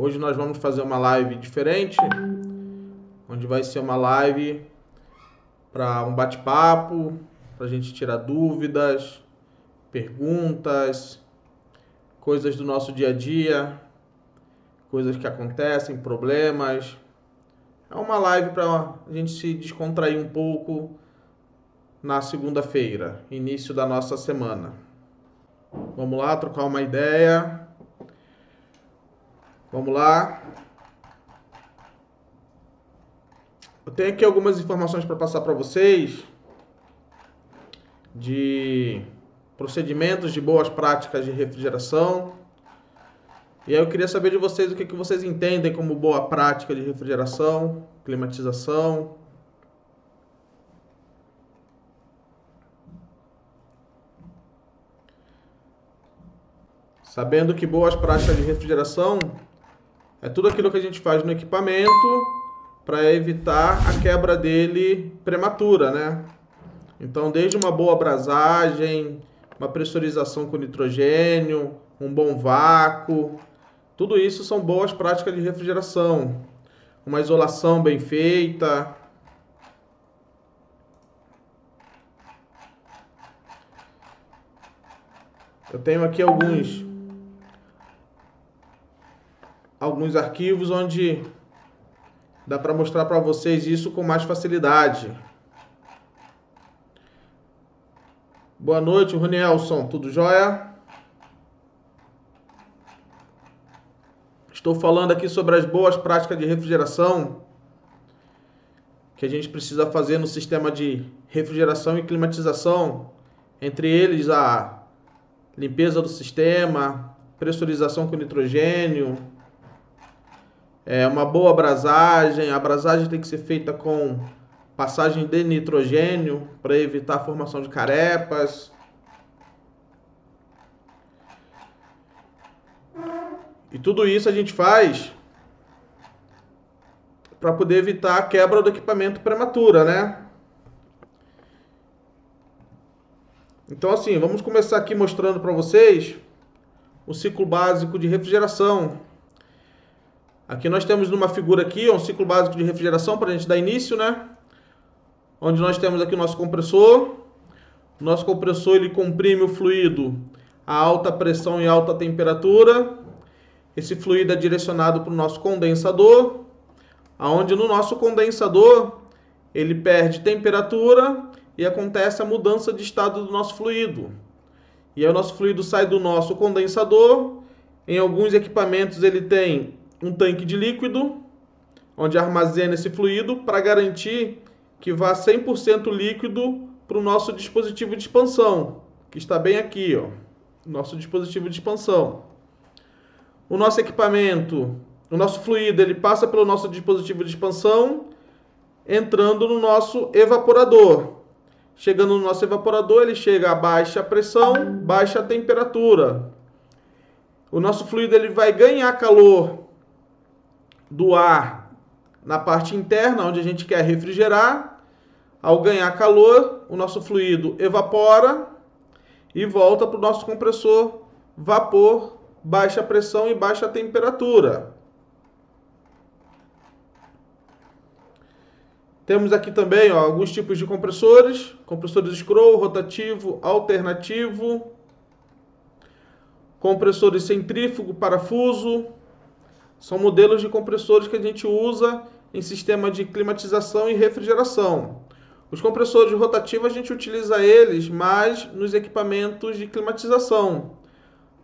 Hoje nós vamos fazer uma live diferente, onde vai ser uma live para um bate-papo, para a gente tirar dúvidas, perguntas, coisas do nosso dia a dia, coisas que acontecem, problemas. É uma live para a gente se descontrair um pouco na segunda-feira, início da nossa semana. Vamos lá, trocar uma ideia. Vamos lá. Eu tenho aqui algumas informações para passar para vocês de procedimentos de boas práticas de refrigeração. E aí eu queria saber de vocês o que vocês entendem como boa prática de refrigeração, climatização. Sabendo que boas práticas de refrigeração é tudo aquilo que a gente faz no equipamento para evitar a quebra dele prematura, né? Então, desde uma boa abrasagem, uma pressurização com nitrogênio, um bom vácuo, tudo isso são boas práticas de refrigeração. Uma isolação bem feita. Eu tenho aqui alguns arquivos onde dá para mostrar para vocês isso com mais facilidade. Boa noite, Ronielson. Tudo jóia? Estou falando aqui sobre as boas práticas de refrigeração que a gente precisa fazer no sistema de refrigeração e climatização. Entre eles, a limpeza do sistema, pressurização com nitrogênio, uma boa abrasagem. A abrasagem tem que ser feita com passagem de nitrogênio para evitar a formação de carepas. E tudo isso a gente faz para poder evitar a quebra do equipamento prematura, né? Então assim, vamos começar aqui mostrando para vocês o ciclo básico de refrigeração. Aqui nós temos numa figura aqui um ciclo básico de refrigeração para a gente dar início, né? Onde nós temos aqui o nosso compressor. O nosso compressor ele comprime o fluido a alta pressão e alta temperatura. Esse fluido é direcionado para o nosso condensador, aonde no nosso condensador ele perde temperatura e acontece a mudança de estado do nosso fluido. E aí o nosso fluido sai do nosso condensador. Em alguns equipamentos ele tem um tanque de líquido, onde armazena esse fluido para garantir que vá 100% líquido para o nosso dispositivo de expansão, que está bem aqui, ó, nosso dispositivo de expansão. O nosso equipamento, o nosso fluido, ele passa pelo nosso dispositivo de expansão, entrando no nosso evaporador. Chegando no nosso evaporador, ele chega a baixa pressão, baixa temperatura. O nosso fluido ele vai ganhar calor do ar na parte interna, onde a gente quer refrigerar. Ao ganhar calor, o nosso fluido evapora e volta para o nosso compressor vapor, baixa pressão e baixa temperatura. Temos aqui também alguns tipos de compressores. Compressores scroll, rotativo, alternativo. Compressores centrífugo, parafuso. São modelos de compressores que a gente usa em sistema de climatização e refrigeração. Os compressores rotativos a gente utiliza eles mais nos equipamentos de climatização.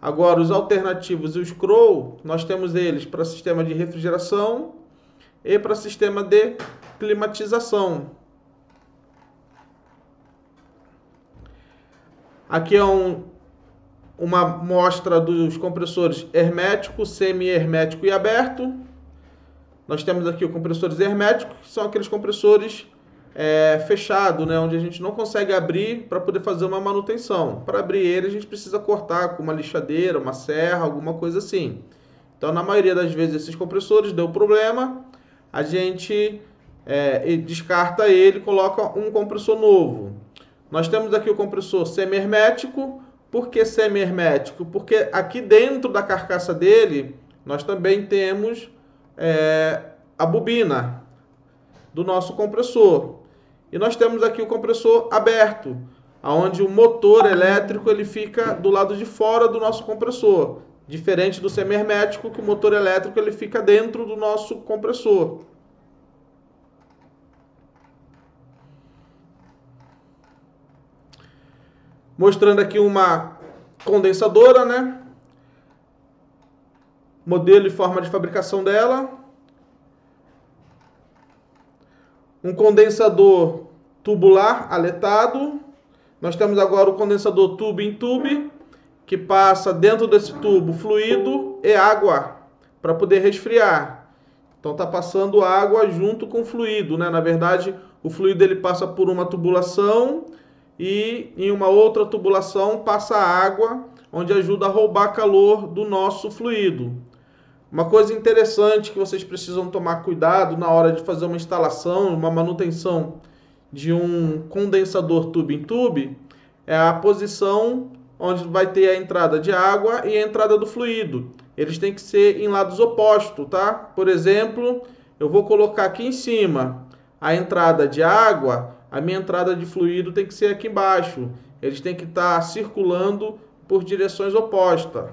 Agora, os alternativos e o scroll, nós temos eles para sistema de refrigeração e para sistema de climatização. Aqui é uma amostra dos compressores hermético, semi-hermético e aberto. Nós temos aqui os compressores herméticos, que são aqueles compressores fechados, né, onde a gente não consegue abrir para poder fazer uma manutenção. Para abrir ele, a gente precisa cortar com uma lixadeira, uma serra, alguma coisa assim. Então, na maioria das vezes, esses compressores deu problema, a gente descarta ele e coloca um compressor novo. Nós temos aqui o compressor semi-hermético. Por que semi-hermético? Porque aqui dentro da carcaça dele nós também temos a bobina do nosso compressor. E nós temos aqui o compressor aberto, onde o motor elétrico ele fica do lado de fora do nosso compressor, diferente do semihermético, que o motor elétrico ele fica dentro do nosso compressor. Mostrando aqui uma condensadora, né? Modelo e forma de fabricação dela. Um condensador tubular aletado. Nós temos agora o condensador tube em tube, que passa dentro desse tubo fluido e água para poder resfriar. Então está passando água junto com o fluido, né? Na verdade, o fluido ele passa por uma tubulação e em uma outra tubulação passa água, onde ajuda a roubar calor do nosso fluido. Uma coisa interessante que vocês precisam tomar cuidado na hora de fazer uma instalação, uma manutenção de um condensador tube em tube, é a posição onde vai ter a entrada de água e a entrada do fluido. Eles têm que ser em lados opostos, tá? Por exemplo, eu vou colocar aqui em cima a entrada de água, a minha entrada de fluido tem que ser aqui embaixo. Eles têm que estar circulando por direções opostas.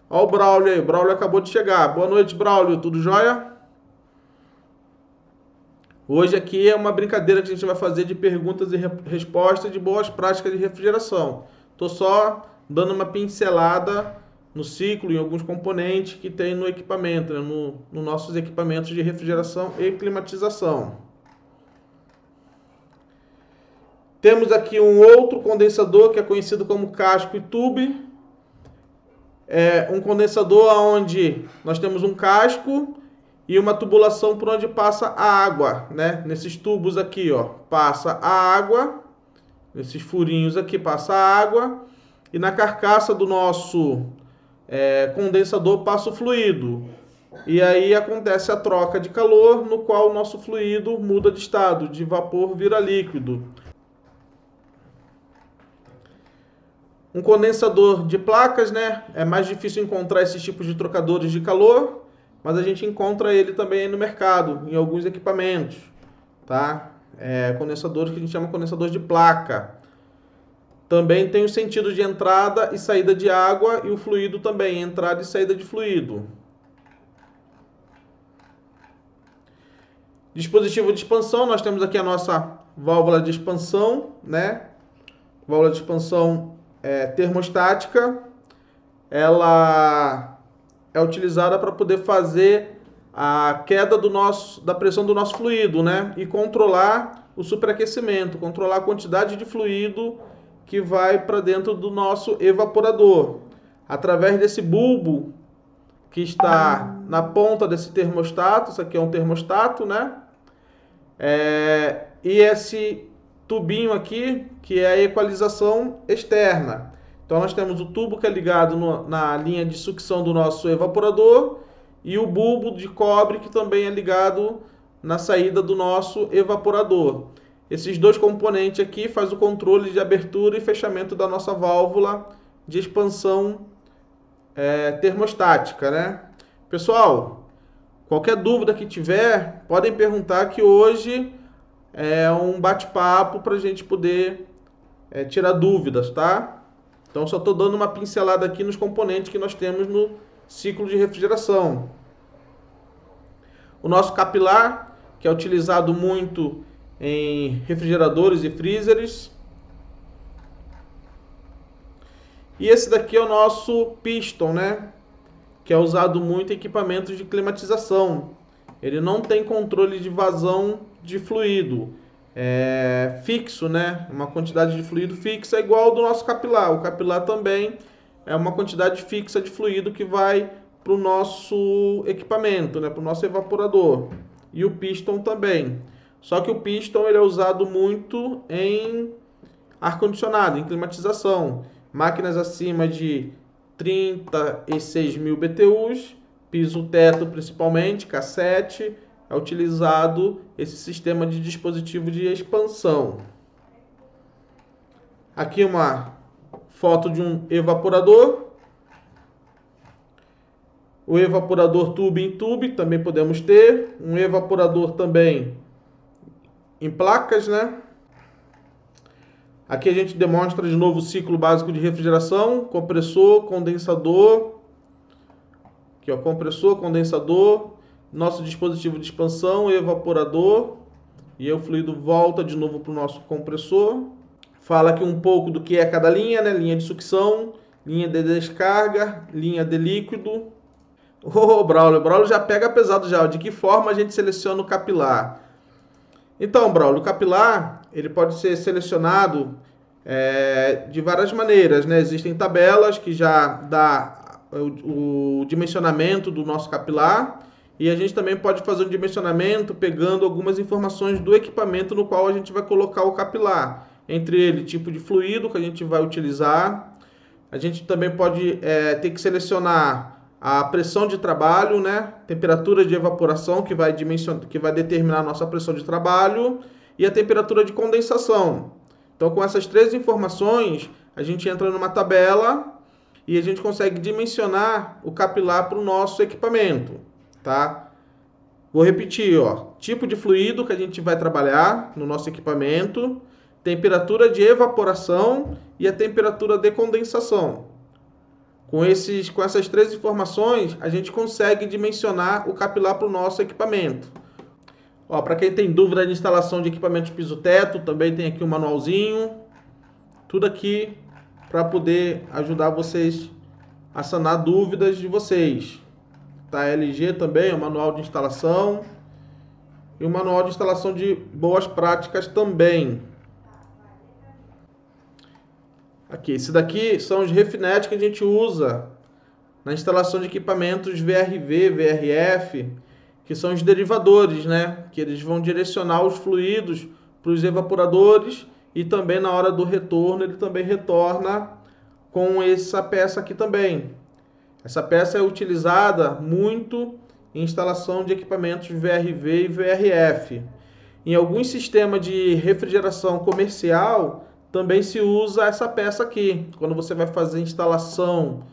Olha o Braulio aí, o Braulio acabou de chegar. Boa noite, Braulio, tudo jóia? Hoje aqui é uma brincadeira que a gente vai fazer de perguntas e respostas de boas práticas de refrigeração. Estou só dando uma pincelada no ciclo e em alguns componentes que tem no equipamento, né? Nos nossos equipamentos de refrigeração e climatização. Temos aqui um outro condensador que é conhecido como casco e tube. É um condensador onde nós temos um casco e uma tubulação por onde passa a água, né? Nesses tubos aqui, ó, passa a água, nesses furinhos aqui passa a água e na carcaça do nosso condensador passa o fluido. E aí acontece a troca de calor, no qual o nosso fluido muda de estado, de vapor vira líquido. Um condensador de placas, né? É mais difícil encontrar esses tipos de trocadores de calor, mas a gente encontra ele também no mercado, em alguns equipamentos, tá? Condensadores que a gente chama condensador de placa. Também tem o sentido de entrada e saída de água e o fluido também, entrada e saída de fluido. Dispositivo de expansão, nós temos aqui a nossa válvula de expansão, né? Válvula de expansão termostática. Ela é utilizada para poder fazer a queda da pressão do nosso fluido, né? E controlar o superaquecimento, controlar a quantidade de fluido que vai para dentro do nosso evaporador. Através desse bulbo que está na ponta desse termostato, isso aqui é um termostato, né? E esse tubinho aqui, que é a equalização externa. Então nós temos o tubo que é ligado na linha de sucção do nosso evaporador e o bulbo de cobre que também é ligado na saída do nosso evaporador. Esses dois componentes aqui fazem o controle de abertura e fechamento da nossa válvula de expansão termostática, né? Pessoal, qualquer dúvida que tiver, podem perguntar, que hoje é um bate-papo para a gente poder tirar dúvidas, tá? Então só estou dando uma pincelada aqui nos componentes que nós temos no ciclo de refrigeração. O nosso capilar, que é utilizado muito em refrigeradores e freezers. E esse daqui é o nosso piston, né? Que é usado muito em equipamentos de climatização. Ele não tem controle de vazão de fluido. É fixo, né? Uma quantidade de fluido fixa igual ao do nosso capilar. O capilar também é uma quantidade fixa de fluido que vai para o nosso equipamento, né? Para o nosso evaporador. E o piston também. Só que o piston ele é usado muito em ar-condicionado, em climatização. Máquinas acima de 36.000 BTUs, piso-teto principalmente, cassete, é utilizado esse sistema de dispositivo de expansão. Aqui uma foto de um evaporador. O evaporador tube em tube também podemos ter. Um evaporador também em placas, né? Aqui a gente demonstra de novo o ciclo básico de refrigeração, compressor, condensador. Aqui, ó, compressor, condensador, nosso dispositivo de expansão, evaporador. E aí o fluido volta de novo para o nosso compressor. Fala aqui um pouco do que é cada linha, né? Linha de sucção, linha de descarga, linha de líquido. Ô, Braulio, o Braulio já pega pesado já. De que forma a gente seleciona o capilar? Então, Braulio, o capilar ele pode ser selecionado de várias maneiras, né? Existem tabelas que já dá o dimensionamento do nosso capilar e a gente também pode fazer um dimensionamento pegando algumas informações do equipamento no qual a gente vai colocar o capilar. Entre ele, tipo de fluido que a gente vai utilizar. A gente também pode ter que selecionar a pressão de trabalho, né? Temperatura de evaporação que vai determinar a nossa pressão de trabalho e a temperatura de condensação. Então, com essas três informações, a gente entra numa tabela e a gente consegue dimensionar o capilar para o nosso equipamento, tá? Vou repetir, ó, tipo de fluido que a gente vai trabalhar no nosso equipamento, temperatura de evaporação e a temperatura de condensação. Com essas três informações, a gente consegue dimensionar o capilar para o nosso equipamento. Para quem tem dúvida de instalação de equipamento de piso-teto, também tem aqui um manualzinho. Tudo aqui para poder ajudar vocês a sanar dúvidas de vocês. Tá, LG também, o manual de instalação. E o manual de instalação de boas práticas também. Aqui, esse daqui são os refinetes que a gente usa na instalação de equipamentos VRV, VRF, que são os derivadores, né? Que eles vão direcionar os fluidos para os evaporadores e também na hora do retorno ele também retorna com essa peça aqui também. Essa peça é utilizada muito em instalação de equipamentos VRV e VRF. Em alguns sistemas de refrigeração comercial também se usa essa peça aqui. Quando você vai fazer instalação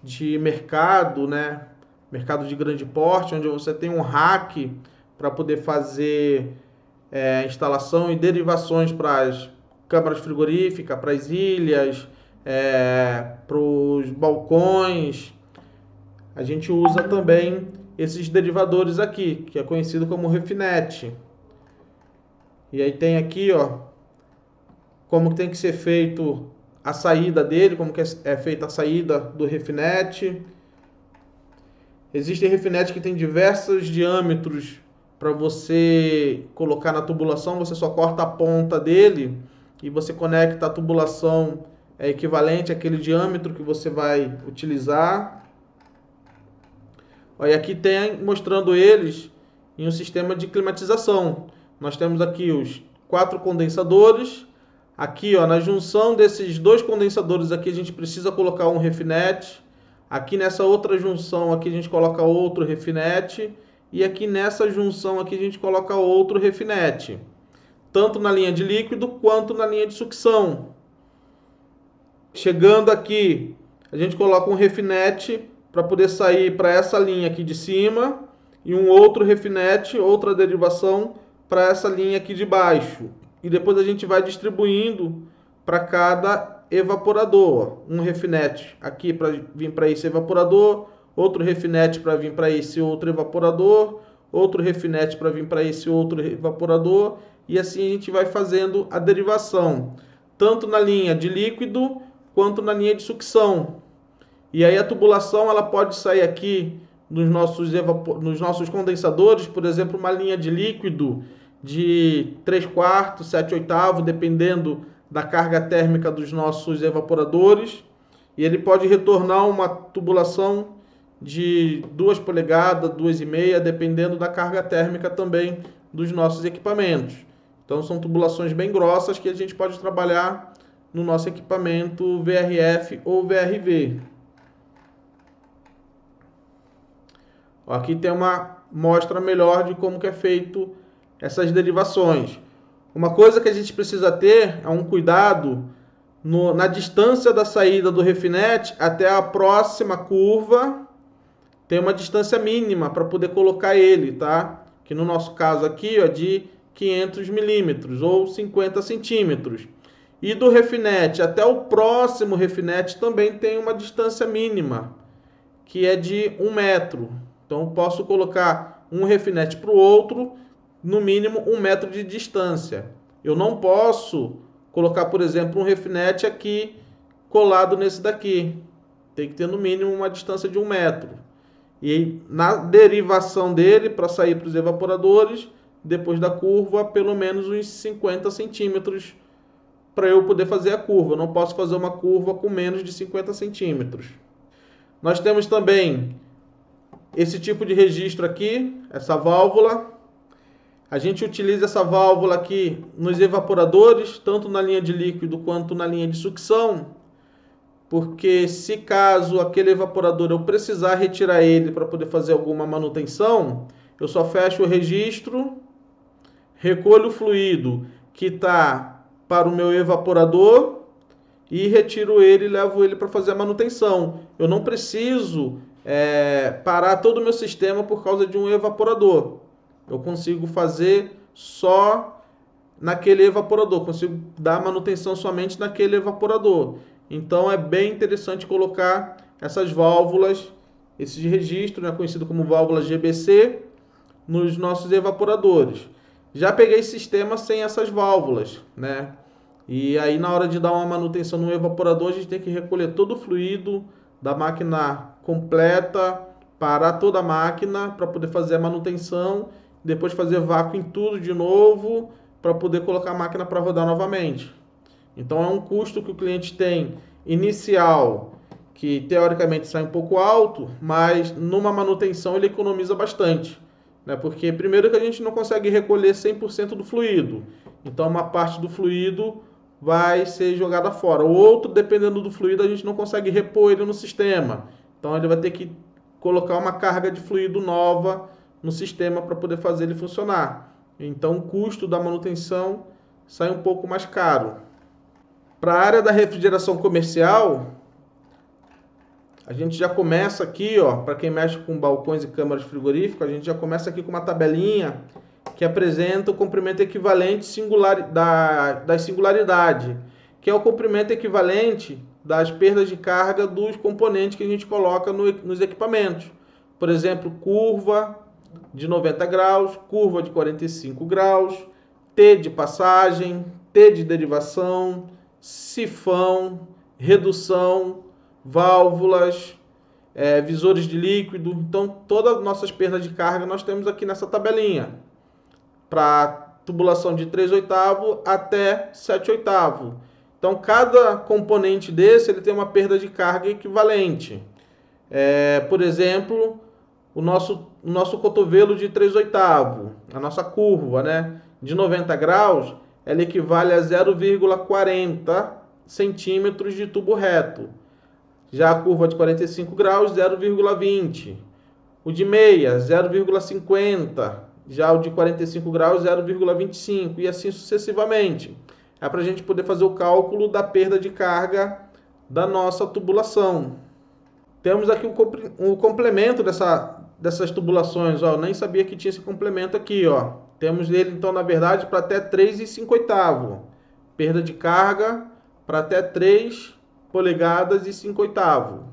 de mercado, né? Mercado de grande porte, onde você tem um rack para poder fazer instalação e derivações para as câmaras frigoríficas, para as ilhas, para os balcões. A gente usa também esses derivadores aqui, que é conhecido como refinete. E aí tem aqui, ó, como tem que ser feito a saída dele, como que é feita a saída do refinete. Existem refinetes que têm diversos diâmetros para você colocar na tubulação. Você só corta a ponta dele e você conecta a tubulação equivalente àquele diâmetro que você vai utilizar. Olha, aqui tem mostrando eles em um sistema de climatização. Nós temos aqui os 4 condensadores. Aqui, ó, na junção desses 2 condensadores aqui, a gente precisa colocar um refinete. Aqui nessa outra junção aqui a gente coloca outro refinete. E aqui nessa junção aqui a gente coloca outro refinete. Tanto na linha de líquido quanto na linha de sucção. Chegando aqui, a gente coloca um refinete para poder sair para essa linha aqui de cima. E um outro refinete, outra derivação, para essa linha aqui de baixo. E depois a gente vai distribuindo para cada evaporador. Um refinete aqui para vir para esse evaporador, outro refinete para vir para esse outro evaporador, outro refinete para vir para esse outro evaporador, e assim a gente vai fazendo a derivação, tanto na linha de líquido quanto na linha de sucção. E aí a tubulação ela pode sair aqui nos nossos condensadores, por exemplo, uma linha de líquido de 3/4, 7/8, dependendo da carga térmica dos nossos evaporadores. E ele pode retornar uma tubulação de 2 polegadas, 2,5, dependendo da carga térmica também dos nossos equipamentos. Então são tubulações bem grossas que a gente pode trabalhar no nosso equipamento VRF ou VRV. Aqui tem uma mostra melhor de como que é feito essas derivações. Uma coisa que a gente precisa ter é um cuidado na distância da saída do refinete até a próxima curva tem uma distância mínima para poder colocar ele, tá? Que no nosso caso aqui, ó, de 500 milímetros ou 50 centímetros. E do refinete até o próximo refinete também tem uma distância mínima, que é de 1 metro. Então, posso colocar um refinete para o outro, no mínimo 1 metro de distância. Eu não posso colocar, por exemplo, um refinete aqui colado nesse daqui. Tem que ter no mínimo uma distância de 1 metro. E na derivação dele, para sair para os evaporadores, depois da curva, pelo menos uns 50 centímetros para eu poder fazer a curva. Eu não posso fazer uma curva com menos de 50 centímetros. Nós temos também esse tipo de registro aqui, essa válvula. A gente utiliza essa válvula aqui nos evaporadores, tanto na linha de líquido quanto na linha de sucção, porque se caso aquele evaporador eu precisar retirar ele para poder fazer alguma manutenção, eu só fecho o registro, recolho o fluido que está para o meu evaporador e retiro ele e levo ele para fazer a manutenção. Eu não preciso parar todo o meu sistema por causa de um evaporador. Eu consigo fazer só naquele evaporador, consigo dar manutenção somente naquele evaporador. Então é bem interessante colocar essas válvulas, esses registros, né, conhecido como válvula GBC, nos nossos evaporadores. Já peguei sistema sem essas válvulas, né? E aí na hora de dar uma manutenção no evaporador, a gente tem que recolher todo o fluido da máquina completa, parar toda a máquina para poder fazer a manutenção, depois fazer vácuo em tudo de novo para poder colocar a máquina para rodar novamente. Então é um custo que o cliente tem inicial, que teoricamente sai um pouco alto, mas numa manutenção ele economiza bastante, né? Porque primeiro que a gente não consegue recolher 100% do fluido, então uma parte do fluido vai ser jogada fora. O outro, dependendo do fluido, a gente não consegue repor ele no sistema, então ele vai ter que colocar uma carga de fluido nova no sistema para poder fazer ele funcionar. Então o custo da manutenção sai um pouco mais caro. Para a área da refrigeração comercial, a gente já começa aqui, ó, para quem mexe com balcões e câmaras frigoríficas, a gente já começa aqui com uma tabelinha que apresenta o comprimento equivalente das singularidades, que é o comprimento equivalente das perdas de carga dos componentes que a gente coloca nos equipamentos. Por exemplo, curva de 90 graus, curva de 45 graus, T de passagem, T de derivação, sifão, redução, válvulas, visores de líquido. Então, todas as nossas perdas de carga nós temos aqui nessa tabelinha. Para tubulação de 3/8 até 7/8. Então, cada componente desse ele tem uma perda de carga equivalente. Por exemplo, o nosso cotovelo de 3/8, a nossa curva, né, de 90 graus, ela equivale a 0,40 centímetros de tubo reto. Já a curva de 45 graus, 0,20. O de meia, 0,50. Já o de 45 graus, 0,25. E assim sucessivamente. É para a gente poder fazer o cálculo da perda de carga da nossa tubulação. Temos aqui o complemento dessas tubulações. Ó, eu nem sabia que tinha esse complemento aqui. Ó. Temos ele, então, na verdade, para até 3,5. Perda de carga para até 3 polegadas e 5/8.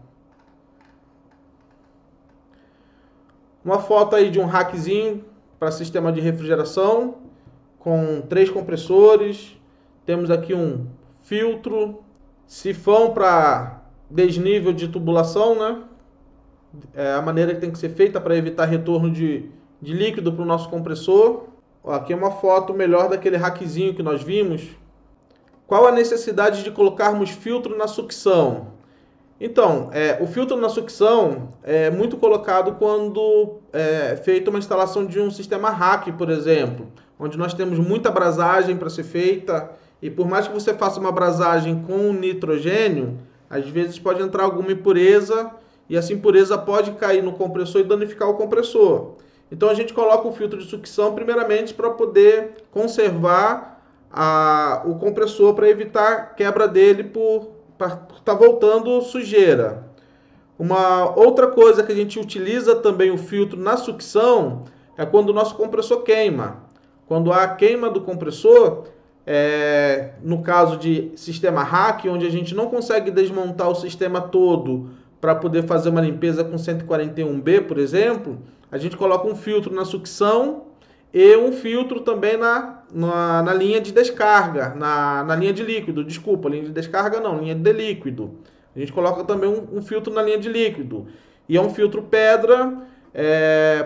Uma foto aí de um rackzinho para sistema de refrigeração com 3 compressores. Temos aqui um filtro, sifão para desnível de tubulação, né? É a maneira que tem que ser feita para evitar retorno de líquido para o nosso compressor. Ó, aqui é uma foto melhor daquele rackzinho que nós vimos. Qual a necessidade de colocarmos filtro na sucção? Então, o filtro na sucção é muito colocado quando é feita uma instalação de um sistema rack, por exemplo, onde nós temos muita abrasagem para ser feita, e por mais que você faça uma abrasagem com nitrogênio, às vezes pode entrar alguma impureza, e essa impureza pode cair no compressor e danificar o compressor. Então a gente coloca o filtro de sucção primeiramente para poder conservar o compressor, para evitar quebra dele por estar voltando sujeira. Uma outra coisa que a gente utiliza também o filtro na sucção é quando o nosso compressor queima. Quando há queima do compressor, no caso de sistema hack, onde a gente não consegue desmontar o sistema todo para poder fazer uma limpeza com 141B, por exemplo, a gente coloca um filtro na sucção e um filtro também na linha de descarga, na linha de líquido, desculpa, linha de descarga não, linha de líquido. A gente coloca também um filtro na linha de líquido. E é um filtro pedra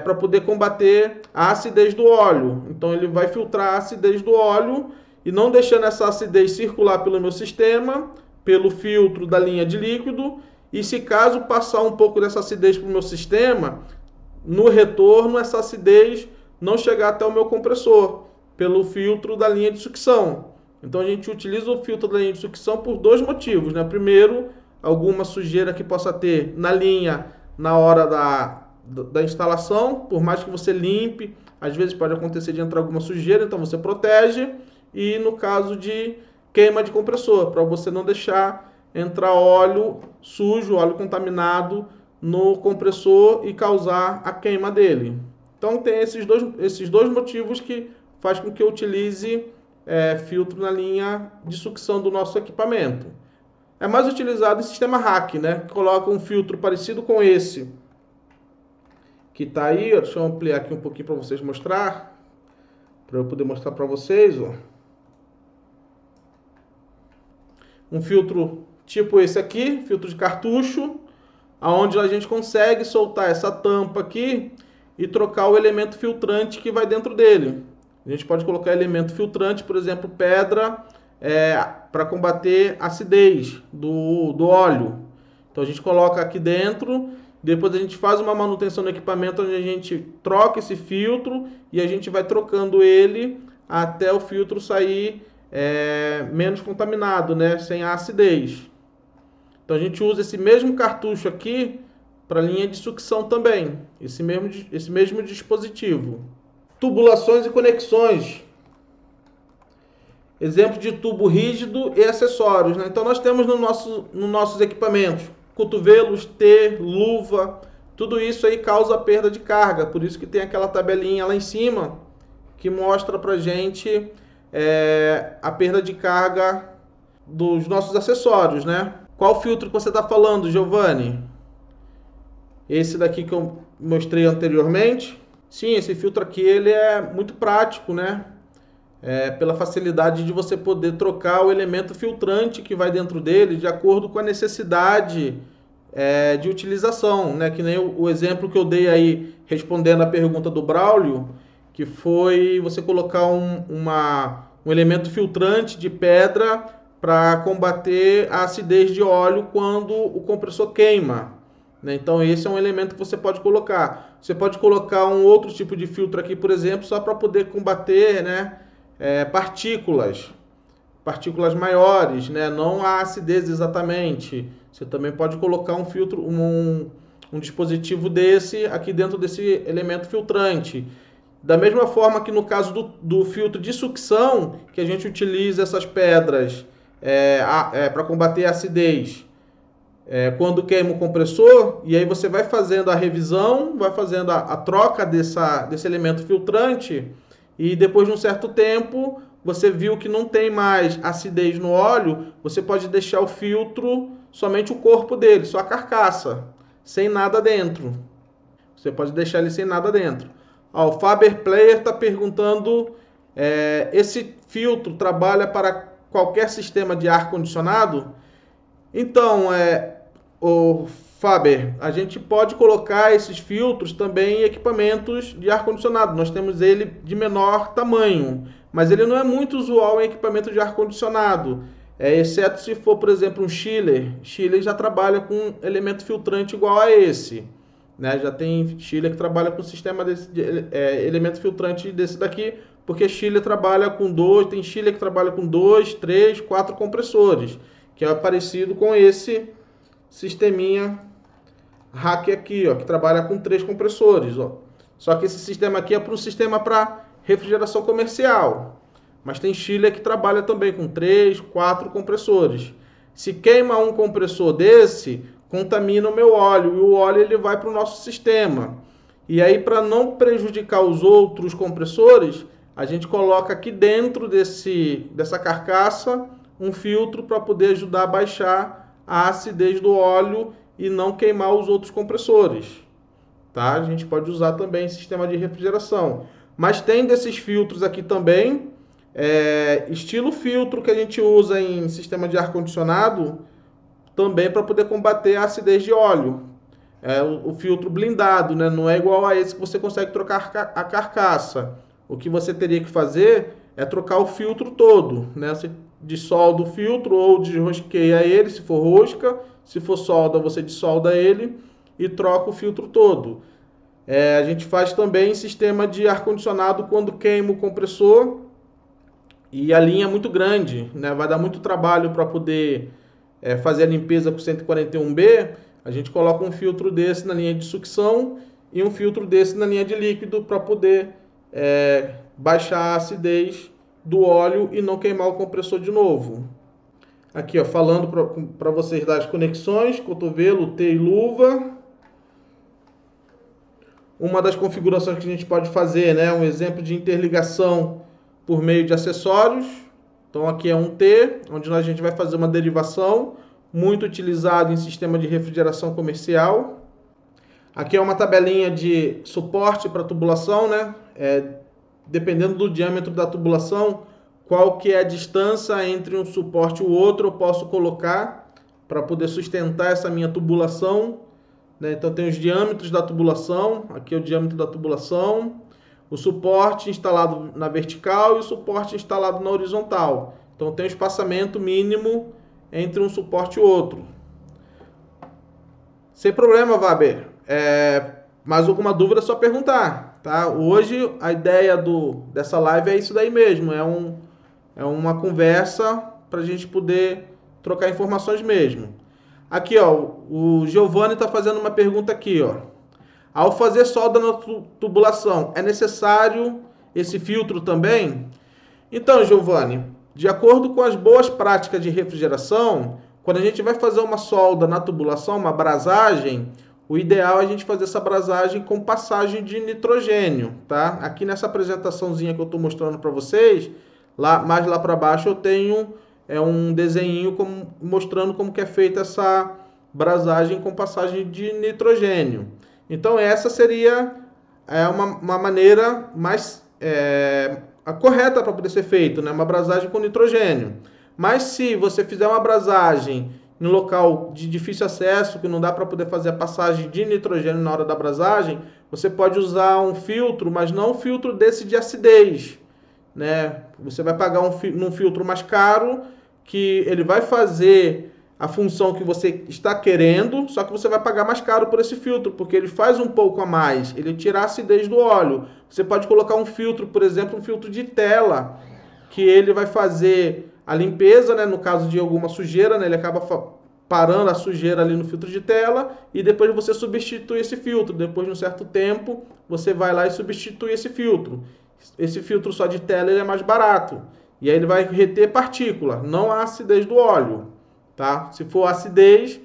para poder combater a acidez do óleo. Então ele vai filtrar a acidez do óleo e não deixando essa acidez circular pelo meu sistema, pelo filtro da linha de líquido. E se caso passar um pouco dessa acidez para o meu sistema, no retorno essa acidez não chegar até o meu compressor, pelo filtro da linha de sucção. Então a gente utiliza o filtro da linha de sucção por dois motivos, né? Primeiro, alguma sujeira que possa ter na linha na hora da instalação, por mais que você limpe, às vezes pode acontecer de entrar alguma sujeira, então você protege. E no caso de queima de compressor, para você não deixar entrar óleo sujo, óleo contaminado no compressor e causar a queima dele. Então tem esses dois motivos que faz com que eu utilize filtro na linha de sucção do nosso equipamento. É mais utilizado em sistema hack, né? Que coloca um filtro parecido com esse que está aí. Deixa eu ampliar aqui um pouquinho para vocês mostrar, para eu poder mostrar para vocês, ó. Um filtro tipo esse aqui, filtro de cartucho, aonde a gente consegue soltar essa tampa aqui e trocar o elemento filtrante que vai dentro dele. A gente pode colocar elemento filtrante, por exemplo, pedra, para combater a acidez do óleo. Então a gente coloca aqui dentro, depois a gente faz uma manutenção no equipamento onde a gente troca esse filtro e a gente vai trocando ele até o filtro sair menos contaminado, né? Sem a acidez. Então a gente usa esse mesmo cartucho aqui para linha de sucção também, esse mesmo dispositivo. Tubulações e conexões. Exemplo de tubo rígido e acessórios, né? Então nós temos nos nossos equipamentos cotovelos, T, luva, tudo isso aí causa perda de carga, por isso que tem aquela tabelinha lá em cima que mostra pra gente a perda de carga dos nossos acessórios, né? Qual filtro que você está falando, Giovanni? Esse daqui que eu mostrei anteriormente? Sim, esse filtro aqui ele é muito prático, né? Pela facilidade de você poder trocar o elemento filtrante que vai dentro dele de acordo com a necessidade de utilização, né? Que nem o exemplo que eu dei aí respondendo a pergunta do Braulio, que foi você colocar um elemento filtrante de pedra para combater a acidez de óleo quando o compressor queima, né? Então esse é um elemento que você pode colocar. Você pode colocar um outro tipo de filtro aqui, por exemplo, só para poder combater, né, partículas maiores, né? Não a acidez exatamente. Você também pode colocar um filtro, um dispositivo desse aqui dentro desse elemento filtrante. Da mesma forma que no caso do filtro de sucção, que a gente utiliza essas pedras para combater a acidez, quando queima o compressor, e aí você vai fazendo a revisão, vai fazendo a troca desse elemento filtrante, e depois de um certo tempo, você viu que não tem mais acidez no óleo, você pode deixar o filtro, somente o corpo dele, só a carcaça, sem nada dentro. Você pode deixar ele sem nada dentro. Ó, o Faber Player está perguntando, esse filtro trabalha para qualquer sistema de ar-condicionado? Então, o Faber, a gente pode colocar esses filtros também em equipamentos de ar-condicionado. Nós temos ele de menor tamanho, mas ele não é muito usual em equipamento de ar-condicionado, exceto se for, por exemplo, um chiller. Chiller já trabalha com elemento filtrante igual a esse, né? Já tem chiller que trabalha com sistema elemento filtrante desse daqui, porque chiller trabalha com tem chiller que trabalha com 2, 3, 4 compressores, que é parecido com esse sisteminha hack aqui, ó, que trabalha com 3 compressores, ó. Só que esse sistema aqui é para um sistema para refrigeração comercial, mas tem chiller que trabalha também com 3, 4 compressores. Se queima um compressor desse, contamina o meu óleo, e o óleo ele vai para o nosso sistema. E aí, para não prejudicar os outros compressores, a gente coloca aqui dentro dessa carcaça um filtro para poder ajudar a baixar a acidez do óleo e não queimar os outros compressores. Tá? A gente pode usar também sistema de refrigeração. Mas tem desses filtros aqui também, estilo filtro que a gente usa em sistema de ar-condicionado, também para poder combater a acidez de óleo. O filtro blindado, né? Não é igual a esse que você consegue trocar a carcaça. O que você teria que fazer é trocar o filtro todo, né? Você dissolda o filtro ou desrosqueia ele, se for rosca. Se for solda, você dissolda ele e troca o filtro todo. A gente faz também sistema de ar-condicionado quando queima o compressor e a linha é muito grande, né? Vai dar muito trabalho para poder fazer a limpeza com 141B. A gente coloca um filtro desse na linha de sucção e um filtro desse na linha de líquido para poder baixar a acidez do óleo e não queimar o compressor de novo. Aqui, ó, falando para vocês das conexões, cotovelo, T e luva. Uma das configurações que a gente pode fazer, né, um exemplo de interligação por meio de acessórios. Então aqui é um T, onde a gente vai fazer uma derivação, muito utilizado em sistema de refrigeração comercial. Aqui é uma tabelinha de suporte para tubulação, né? Dependendo do diâmetro da tubulação, qual que é a distância entre um suporte e o outro, eu posso colocar para poder sustentar essa minha tubulação. Então tem os diâmetros da tubulação, aqui é o diâmetro da tubulação, o suporte instalado na vertical e o suporte instalado na horizontal. Então tem um espaçamento mínimo entre um suporte e outro. Sem problema, Waber. Mais alguma dúvida é só perguntar, tá? Hoje a ideia dessa live é isso daí mesmo, é uma conversa para a gente poder trocar informações mesmo. Aqui, ó, o Giovanni está fazendo uma pergunta aqui, ó. Ao fazer solda na tubulação, é necessário esse filtro também? Então, Giovanni, de acordo com as boas práticas de refrigeração, quando a gente vai fazer uma solda na tubulação, uma brasagem, o ideal é a gente fazer essa brasagem com passagem de nitrogênio, tá? Aqui nessa apresentaçãozinha que eu estou mostrando para vocês, mais lá para baixo eu tenho um desenho mostrando como que é feita essa brasagem com passagem de nitrogênio. Então essa seria uma maneira mais a correta para poder ser feito, né? Uma brasagem com nitrogênio. Mas se você fizer uma brasagem em um local de difícil acesso, que não dá para poder fazer a passagem de nitrogênio na hora da brasagem, você pode usar um filtro, mas não um filtro desse de acidez, né? Você vai pagar num filtro mais caro, que ele vai fazer a função que você está querendo, só que você vai pagar mais caro por esse filtro, porque ele faz um pouco a mais, ele tira a acidez do óleo. Você pode colocar um filtro, por exemplo, um filtro de tela, que ele vai fazer a limpeza, né, no caso de alguma sujeira, né, ele acaba parando a sujeira ali no filtro de tela, e depois você substitui esse filtro. Depois de um certo tempo, você vai lá e substitui esse filtro. Esse filtro só de tela ele é mais barato, e aí ele vai reter partícula, não a acidez do óleo. Tá? Se for acidez,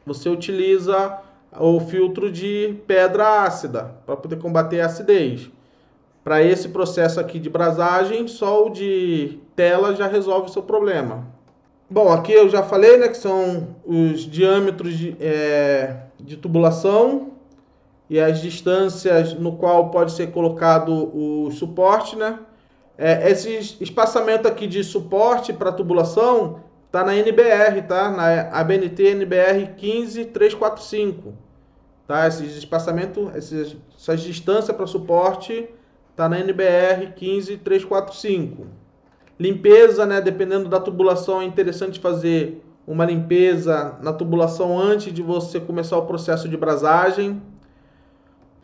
você utiliza o filtro de pedra ácida para poder combater a acidez. Para esse processo aqui de brasagem, só o de tela já resolve o seu problema. Bom, aqui eu já falei, né, que são os diâmetros de tubulação e as distâncias no qual pode ser colocado o suporte, né? Esse espaçamento aqui de suporte para tubulação tá na NBR, tá? Na ABNT NBR 15345, tá? Esses espaçamentos, essas distâncias para suporte tá na NBR 15345. Limpeza, né? Dependendo da tubulação, é interessante fazer uma limpeza na tubulação antes de você começar o processo de brasagem.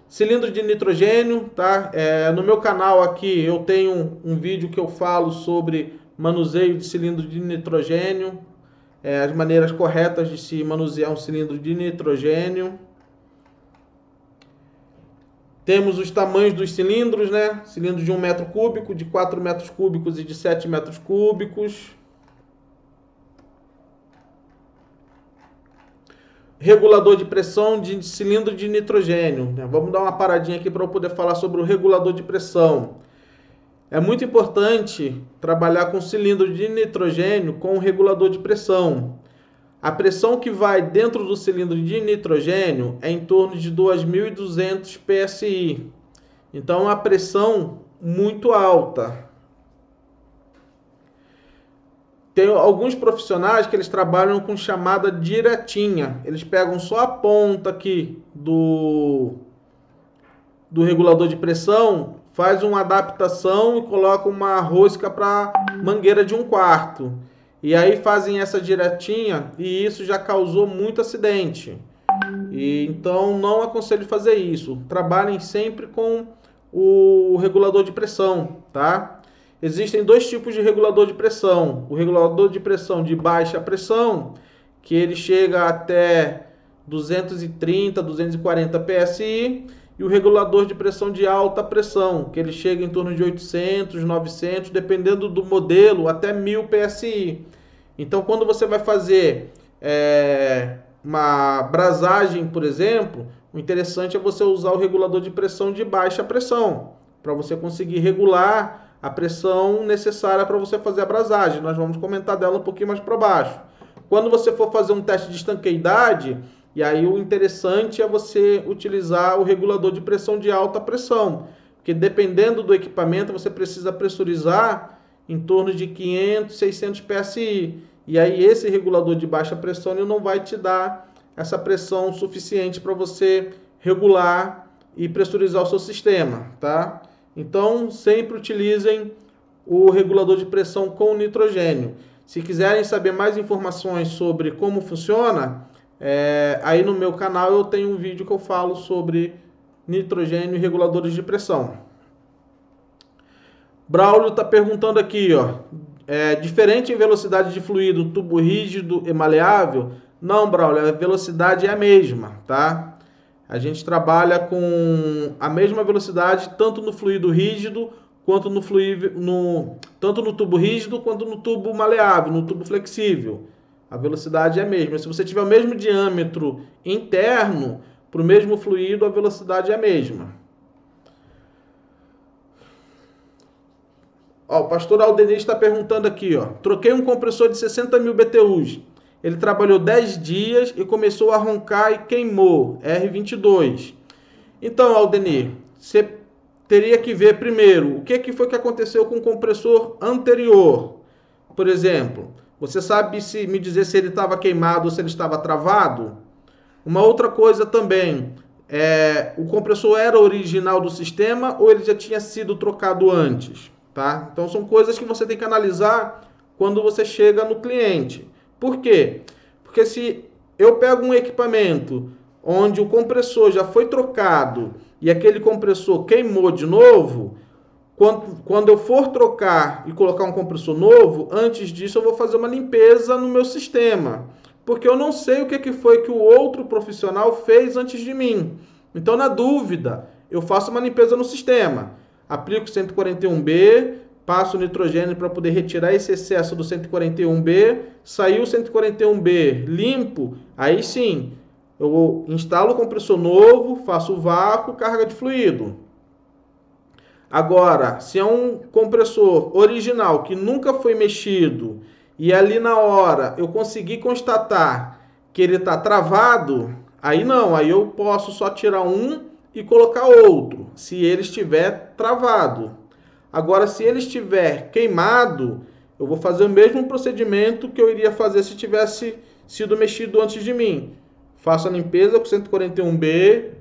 Cilindro de nitrogênio, tá? No meu canal aqui eu tenho um vídeo que eu falo sobre manuseio de cilindro de nitrogênio, as maneiras corretas de se manusear um cilindro de nitrogênio. Temos os tamanhos dos cilindros, né? Cilindro de 1 metro cúbico, de 4 metros cúbicos e de 7 metros cúbicos. regulador de pressão de cilindro de nitrogênio. Vamos dar uma paradinha aqui para eu poder falar sobre o regulador de pressão. É muito importante trabalhar com cilindro de nitrogênio com o regulador de pressão. A pressão que vai dentro do cilindro de nitrogênio é em torno de 2.200 PSI. Então, é uma pressão muito alta. Tem alguns profissionais que eles trabalham com chamada diretinha. Eles pegam só a ponta aqui do regulador de pressão, faz uma adaptação e coloca uma rosca para mangueira de 1/4. E aí fazem essa diretinha e isso já causou muito acidente. Então não aconselho fazer isso. Trabalhem sempre com o regulador de pressão, tá? Existem dois tipos de regulador de pressão. O regulador de pressão de baixa pressão, que ele chega até 230, 240 PSI, e o regulador de pressão de alta pressão, que ele chega em torno de 800, 900, dependendo do modelo, até 1000 PSI. Então, quando você vai fazer uma brasagem, por exemplo, o interessante é você usar o regulador de pressão de baixa pressão, para você conseguir regular a pressão necessária para você fazer a brasagem. Nós vamos comentar dela um pouquinho mais para baixo. Quando você for fazer um teste de estanqueidade, e aí o interessante é você utilizar o regulador de pressão de alta pressão, porque dependendo do equipamento você precisa pressurizar em torno de 500, 600 PSI. E aí esse regulador de baixa pressão ele não vai te dar essa pressão suficiente para você regular e pressurizar o seu sistema, tá? Então, sempre utilizem o regulador de pressão com nitrogênio. Se quiserem saber mais informações sobre como funciona, aí no meu canal eu tenho um vídeo que eu falo sobre nitrogênio e reguladores de pressão. Braulio está perguntando aqui, ó, diferente em velocidade de fluido, tubo rígido e maleável? Não, Braulio, a velocidade é a mesma, tá? A gente trabalha com a mesma velocidade tanto no fluido rígido quanto tanto no tubo rígido quanto no tubo maleável, no tubo flexível. A velocidade é a mesma. Se você tiver o mesmo diâmetro interno, para o mesmo fluido, a velocidade é a mesma. Ó, o pastor Aldenir está perguntando aqui, ó. Troquei um compressor de 60.000 BTUs. Ele trabalhou 10 dias e começou a roncar e queimou, R22. Então, Aldenir, você teria que ver primeiro o que foi que aconteceu com o compressor anterior. Por exemplo, você sabe me dizer se ele estava queimado ou se ele estava travado? Uma outra coisa também, o compressor era original do sistema ou ele já tinha sido trocado antes? Tá? Então, são coisas que você tem que analisar quando você chega no cliente. Por quê? Porque se eu pego um equipamento onde o compressor já foi trocado e aquele compressor queimou de novo, quando eu for trocar e colocar um compressor novo, antes disso eu vou fazer uma limpeza no meu sistema. Porque eu não sei o que foi que o outro profissional fez antes de mim. Então, na dúvida, eu faço uma limpeza no sistema. Aplico 141B, passo o nitrogênio para poder retirar esse excesso do 141B, saiu o 141B limpo, aí sim, eu instalo o compressor novo, faço o vácuo, carga de fluido. Agora, se é um compressor original que nunca foi mexido e ali na hora eu consegui constatar que ele está travado, aí não, aí eu posso só tirar um e colocar outro, se ele estiver travado. Agora, se ele estiver queimado, eu vou fazer o mesmo procedimento que eu iria fazer se tivesse sido mexido antes de mim. Faço a limpeza com 141B,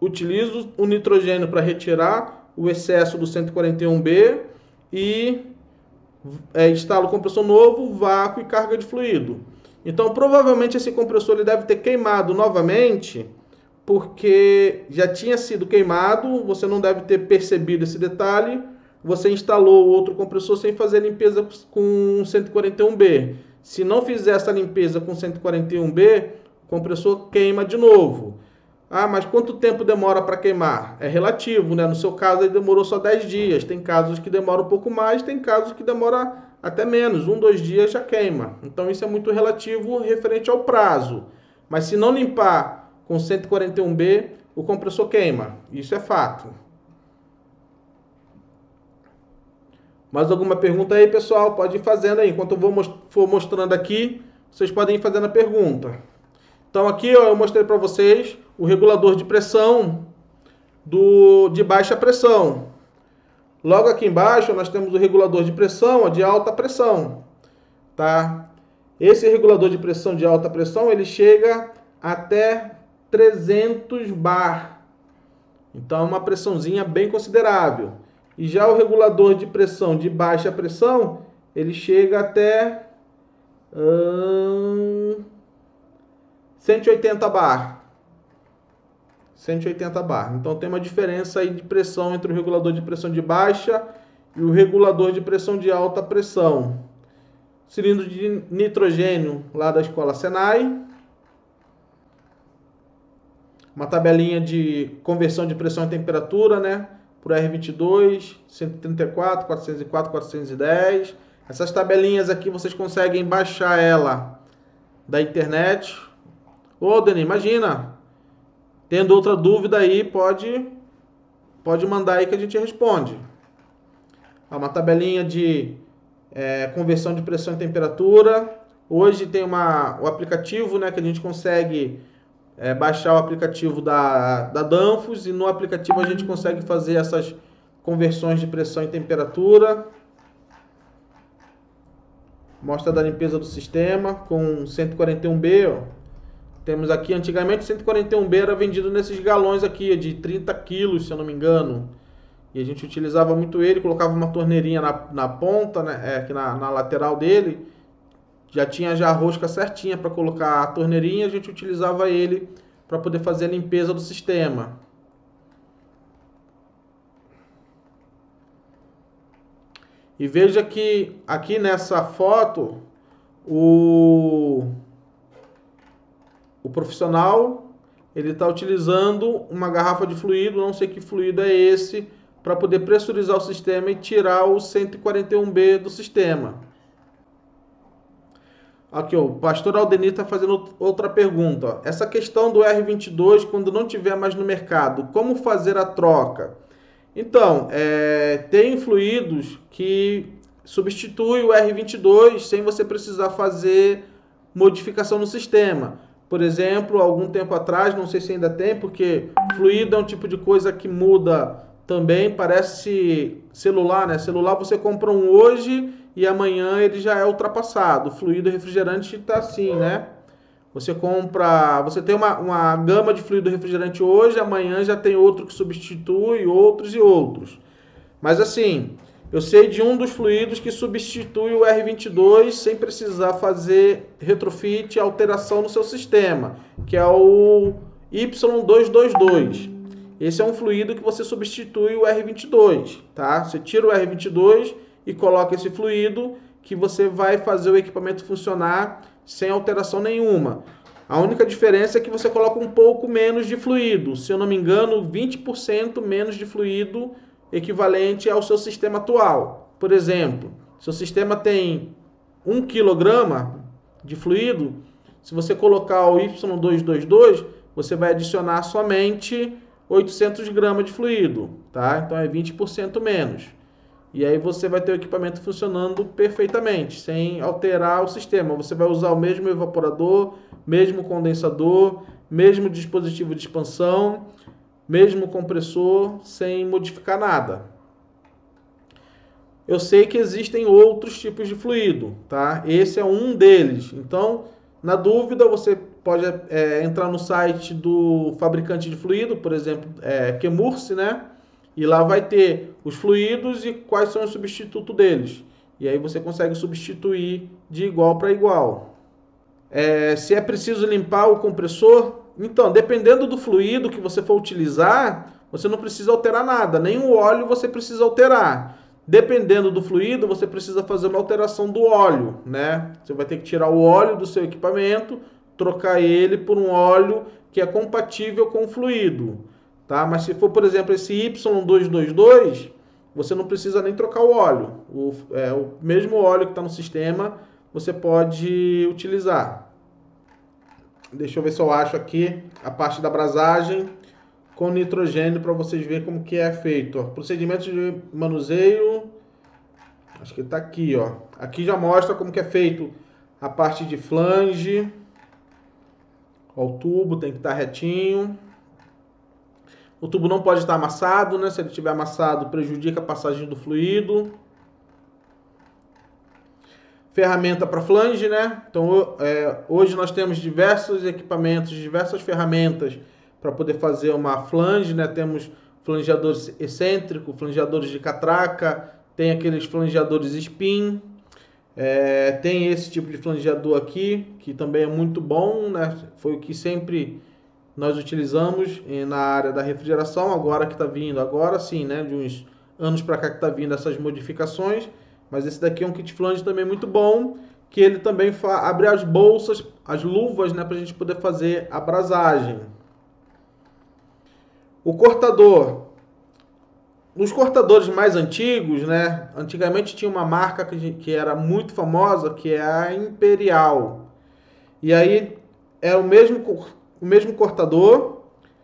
utilizo o nitrogênio para retirar o excesso do 141B e instalo o compressor novo, vácuo e carga de fluido. Então, provavelmente esse compressor ele deve ter queimado novamente, porque já tinha sido queimado, você não deve ter percebido esse detalhe, você instalou outro compressor sem fazer limpeza com 141B. Se não fizer essa limpeza com 141B, o compressor queima de novo. Ah, mas quanto tempo demora para queimar? É relativo, né? No seu caso, ele demorou só 10 dias. Tem casos que demoram um pouco mais, tem casos que demora até menos. 1, 2 dias já queima. Então, isso é muito relativo referente ao prazo. Mas se não limpar com 141B, o compressor queima. Isso é fato. Mais alguma pergunta aí, pessoal? Pode ir fazendo aí. Enquanto eu for mostrando aqui, vocês podem ir fazendo a pergunta. Então aqui ó, eu mostrei para vocês o regulador de pressão de baixa pressão. Logo aqui embaixo nós temos o regulador de pressão de alta pressão. Tá? Esse regulador de pressão de alta pressão, ele chega até 300 bar. Então é uma pressãozinha bem considerável. E já o regulador de pressão de baixa pressão, ele chega até 180 bar. 180 bar. Então tem uma diferença aí de pressão entre o regulador de pressão de baixa e o regulador de pressão de alta pressão. Cilindro de nitrogênio lá da escola Senai. Uma tabelinha de conversão de pressão e temperatura, né? Por R22, 134, 404, 410. Essas tabelinhas aqui vocês conseguem baixar ela da internet. Ô, Dani, imagina. Tendo outra dúvida aí, pode mandar aí que a gente responde. Uma tabelinha de conversão de pressão e temperatura. Hoje tem o aplicativo, né, que a gente consegue baixar o aplicativo da Danfoss, e no aplicativo a gente consegue fazer essas conversões de pressão e temperatura. Mostra da limpeza do sistema com 141B, ó. Temos aqui, antigamente 141B era vendido nesses galões aqui, de 30 quilos, se eu não me engano. E a gente utilizava muito ele, colocava uma torneirinha na ponta, né, aqui na lateral dele. Já tinha já a rosca certinha para colocar a torneirinha, a gente utilizava ele para poder fazer a limpeza do sistema. E veja que aqui nessa foto, o profissional, ele está utilizando uma garrafa de fluido, não sei que fluido é esse, para poder pressurizar o sistema e tirar o 141B do sistema. Aqui, ó, o pastor Aldenir está fazendo outra pergunta. Ó. Essa questão do R22, quando não tiver mais no mercado, como fazer a troca? Então, tem fluidos que substituem o R22 sem você precisar fazer modificação no sistema. Por exemplo, algum tempo atrás, não sei se ainda tem, porque fluido é um tipo de coisa que muda também, parece celular, né? Celular você compra um hoje e amanhã ele já é ultrapassado. O fluido refrigerante está assim, né? Você tem uma gama de fluido refrigerante hoje, amanhã já tem outro que substitui, outros e outros. Mas assim, eu sei de um dos fluidos que substitui o R22 sem precisar fazer retrofit, alteração no seu sistema, que é o Y222. Esse é um fluido que você substitui o R22, tá? Você tira o R22 e coloca esse fluido que você vai fazer o equipamento funcionar sem alteração nenhuma. A única diferença é que você coloca um pouco menos de fluido. Se eu não me engano, 20% menos de fluido equivalente ao seu sistema atual. Por exemplo, seu sistema tem 1 kg de fluido, se você colocar o Y222, você vai adicionar somente 800 gramas de fluido, tá? Então é 20% menos. E aí você vai ter o equipamento funcionando perfeitamente, sem alterar o sistema. Você vai usar o mesmo evaporador, mesmo condensador, mesmo dispositivo de expansão, mesmo compressor, sem modificar nada. Eu sei que existem outros tipos de fluido, tá? Esse é um deles. Então, na dúvida, você pode entrar no site do fabricante de fluido, por exemplo, Chemours, né? E lá vai ter os fluidos e quais são os substitutos deles. E aí você consegue substituir de igual para igual. Se é preciso limpar o compressor, então, dependendo do fluido que você for utilizar, você não precisa alterar nada, nem o óleo você precisa alterar. Dependendo do fluido, você precisa fazer uma alteração do óleo, né? Você vai ter que tirar o óleo do seu equipamento, trocar ele por um óleo que é compatível com o fluido, tá? Mas se for, por exemplo, esse Y222, você não precisa nem trocar o óleo. O mesmo óleo que está no sistema, você pode utilizar. Deixa eu ver se eu acho aqui a parte da abrasagem com nitrogênio para vocês verem como que é feito. Ó. Procedimento de manuseio, acho que está aqui, ó. Aqui já mostra como que é feito a parte de flange. Ó, o tubo tem que estar retinho. O tubo não pode estar amassado, né? Se ele estiver amassado, prejudica a passagem do fluido. Ferramenta para flange, né? Então, hoje nós temos diversos equipamentos, diversas ferramentas para poder fazer uma flange, né? Temos flangeadores excêntricos, flangeadores de catraca, tem aqueles flangeadores spin, tem esse tipo de flangeador aqui, que também é muito bom, né? Foi o que sempre nós utilizamos na área da refrigeração, agora que está vindo, agora sim, né? De uns anos para cá que está vindo essas modificações. Mas esse daqui é um kit flange também muito bom, que ele também abre as bolsas, as luvas, né, para a gente poder fazer a abrasagem. O cortador. Nos cortadores mais antigos, né, antigamente tinha uma marca que era muito famosa, que é a Imperial. E aí é o mesmo cortador,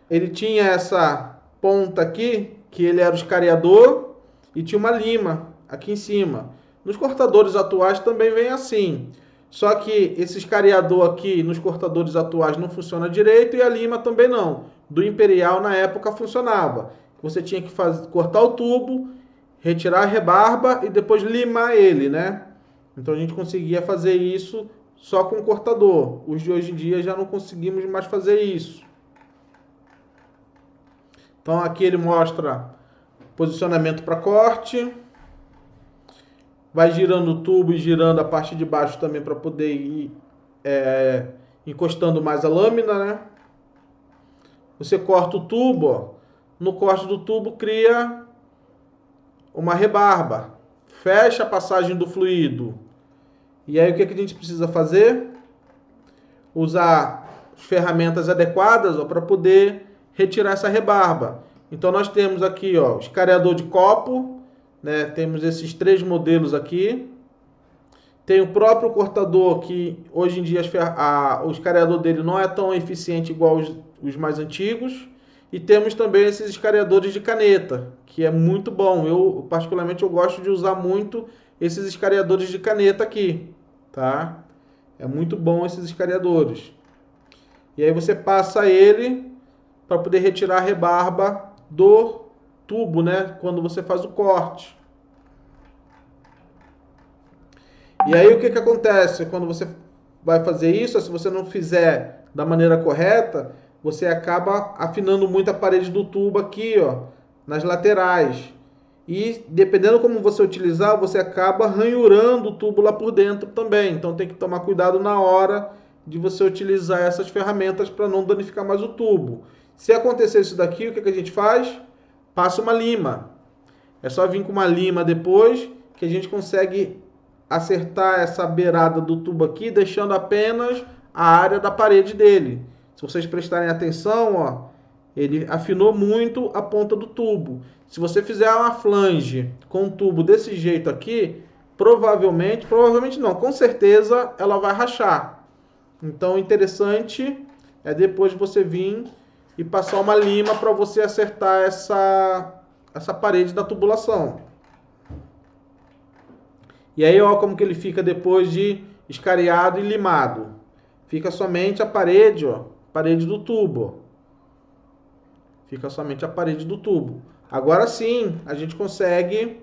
ele tinha essa ponta aqui, que ele era o escariador, e tinha uma lima aqui em cima. Nos cortadores atuais também vem assim. Só que esse escariador aqui nos cortadores atuais não funciona direito e a lima também não. Do Imperial na época funcionava. Você tinha que cortar o tubo, retirar a rebarba e depois limar ele, né? Então a gente conseguia fazer isso só com o cortador. Os de hoje em dia já não conseguimos mais fazer isso. Então aqui ele mostra posicionamento para corte. Vai girando o tubo e girando a parte de baixo também para poder ir encostando mais a lâmina, né? Você corta o tubo, ó. No corte do tubo cria uma rebarba, fecha a passagem do fluido. E aí o que a gente precisa fazer? Usar ferramentas adequadas para poder retirar essa rebarba. Então nós temos aqui, ó, o escariador de copo, né? Temos esses 3 modelos aqui. Tem o próprio cortador que hoje em dia o escariador dele não é tão eficiente igual os mais antigos. E temos também esses escariadores de caneta, que é muito bom. Eu particularmente eu gosto de usar muito esses escariadores de caneta aqui, tá? É muito bom esses escariadores. E aí você passa ele para poder retirar a rebarba do tubo, né? Quando você faz o corte. E aí o que acontece quando você vai fazer isso? Se você não fizer da maneira correta, você acaba afinando muito a parede do tubo aqui, ó, nas laterais. E dependendo como você utilizar, você acaba ranhurando o tubo lá por dentro também. Então tem que tomar cuidado na hora de você utilizar essas ferramentas para não danificar mais o tubo. Se acontecer isso daqui, o que a gente faz? Passa uma lima. É só vir com uma lima depois que a gente consegue acertar essa beirada do tubo aqui, deixando apenas a área da parede dele. Se vocês prestarem atenção, ó, ele afinou muito a ponta do tubo. Se você fizer uma flange com um tubo desse jeito aqui, provavelmente não, com certeza ela vai rachar. Então, o interessante é depois você vir e passar uma lima para você acertar essa parede da tubulação. E aí, ó, como que ele fica depois de escariado e limado. Fica somente a parede, ó, parede do tubo. Fica somente a parede do tubo. Agora sim, a gente consegue